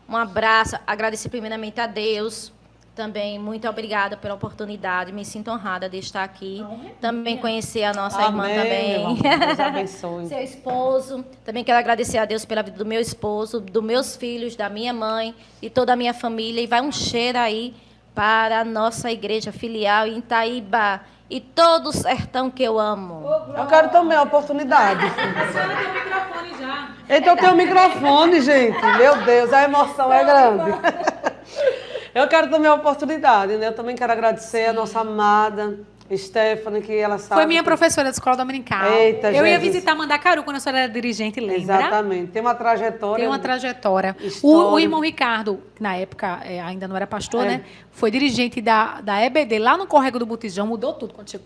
um abraço. Agradecer primeiramente a Deus. Também, muito obrigada pela oportunidade. Me sinto honrada de estar aqui. Também conhecer a nossa irmã também. Deus abençoe. Seu esposo. Também quero agradecer a Deus pela vida do meu esposo, dos meus filhos, da minha mãe e toda a minha família. E vai um cheiro aí para a nossa igreja filial em Itaíba. E todo o sertão que eu amo. Eu quero também a oportunidade. A senhora tem o microfone já. Então tem o microfone, gente. Meu Deus, a emoção é grande. Eu quero também a oportunidade, né? Eu também quero agradecer a nossa amada Stephanie, que ela sabe... Foi minha professora da escola dominical. Eita, eu ia Jesus. visitar Mandacaru quando a senhora era dirigente, lembra? Exatamente. Tem uma trajetória... Tem uma trajetória. História. O irmão Ricardo, que na época ainda não era pastor, né? Foi dirigente da EBD lá no Córrego do Botijão, mudou tudo quando chegou.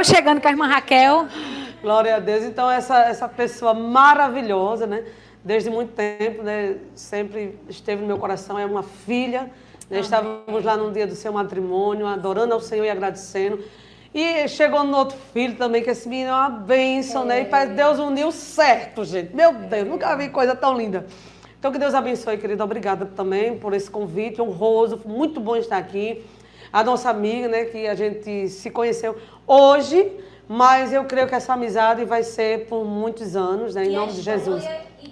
Chegando com a irmã Raquel. Glória a Deus. Então, essa pessoa maravilhosa, né? Desde muito tempo, né? Sempre esteve no meu coração, é uma filha. Né? Estávamos lá no dia do seu matrimônio, adorando ao Senhor e agradecendo. E chegou no outro filho também, que esse menino é uma bênção, né? E Deus uniu certo, gente. Meu Deus, nunca vi coisa tão linda. Então, que Deus abençoe, querida. Obrigada também por esse convite honroso. Muito bom estar aqui. A nossa amiga, né? Que a gente se conheceu hoje, mas eu creio que essa amizade vai ser por muitos anos, né? Em nome de Jesus.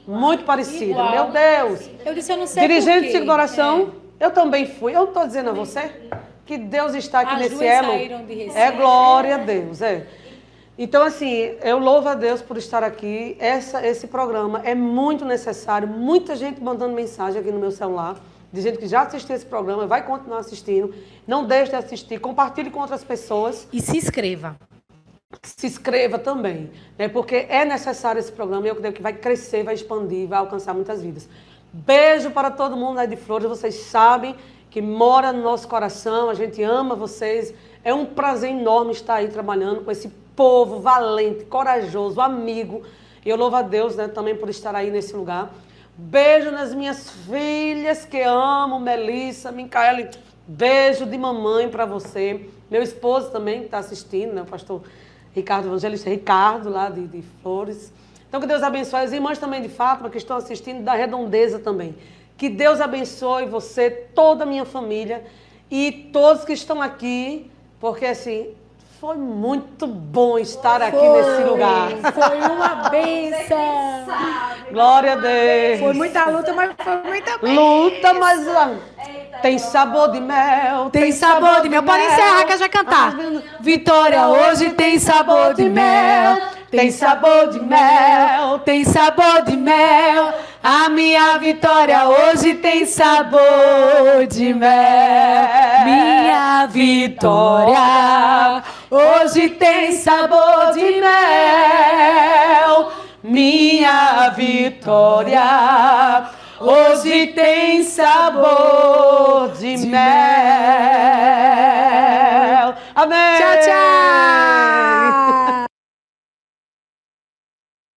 Muito parecida. Igual. Meu Deus. Eu disse, eu não sei Dirigente por de quê. Ciclo de Oração, eu também fui. Eu não estou dizendo a você que Deus está aqui As nesse duas elo. saíram de Recife. É glória a Deus, é. Então, assim, eu louvo a Deus por estar aqui. Esse programa é muito necessário. Muita gente mandando mensagem aqui no meu celular, dizendo que já assistiu esse programa, vai continuar assistindo. Não deixe de assistir, compartilhe com outras pessoas. E se inscreva. Se inscreva também, né? Porque é necessário esse programa e eu creio que vai crescer, vai expandir, vai alcançar muitas vidas. Beijo para todo mundo aí de Flores, vocês sabem que mora no nosso coração, a gente ama vocês. É um prazer enorme estar aí trabalhando com esse povo valente, corajoso, amigo. E eu louvo a Deus, né, também por estar aí nesse lugar. Beijo nas minhas filhas que amo, Melissa, Micaele. Beijo de mamãe para você. Meu esposo também que está assistindo, né, o pastor Ricardo Evangelista, Ricardo, lá de Flores. Então, que Deus abençoe as irmãs também de Fátima, que estão assistindo, da Redondeza também. Que Deus abençoe você, toda a minha família e todos que estão aqui, porque, assim, foi muito bom estar aqui nesse lugar. Foi uma bênção. Glória a Deus. Foi muita luta, mas foi muita bênção. Luta, mas tem sabor de mel. Tem sabor de mel. Pode encerrar que eu já cantar. Vitória hoje tem sabor de mel. Tem sabor de mel. Tem sabor de mel. A minha vitória hoje tem sabor de mel. Minha vitória hoje tem sabor de mel. Minha vitória hoje tem sabor de mel.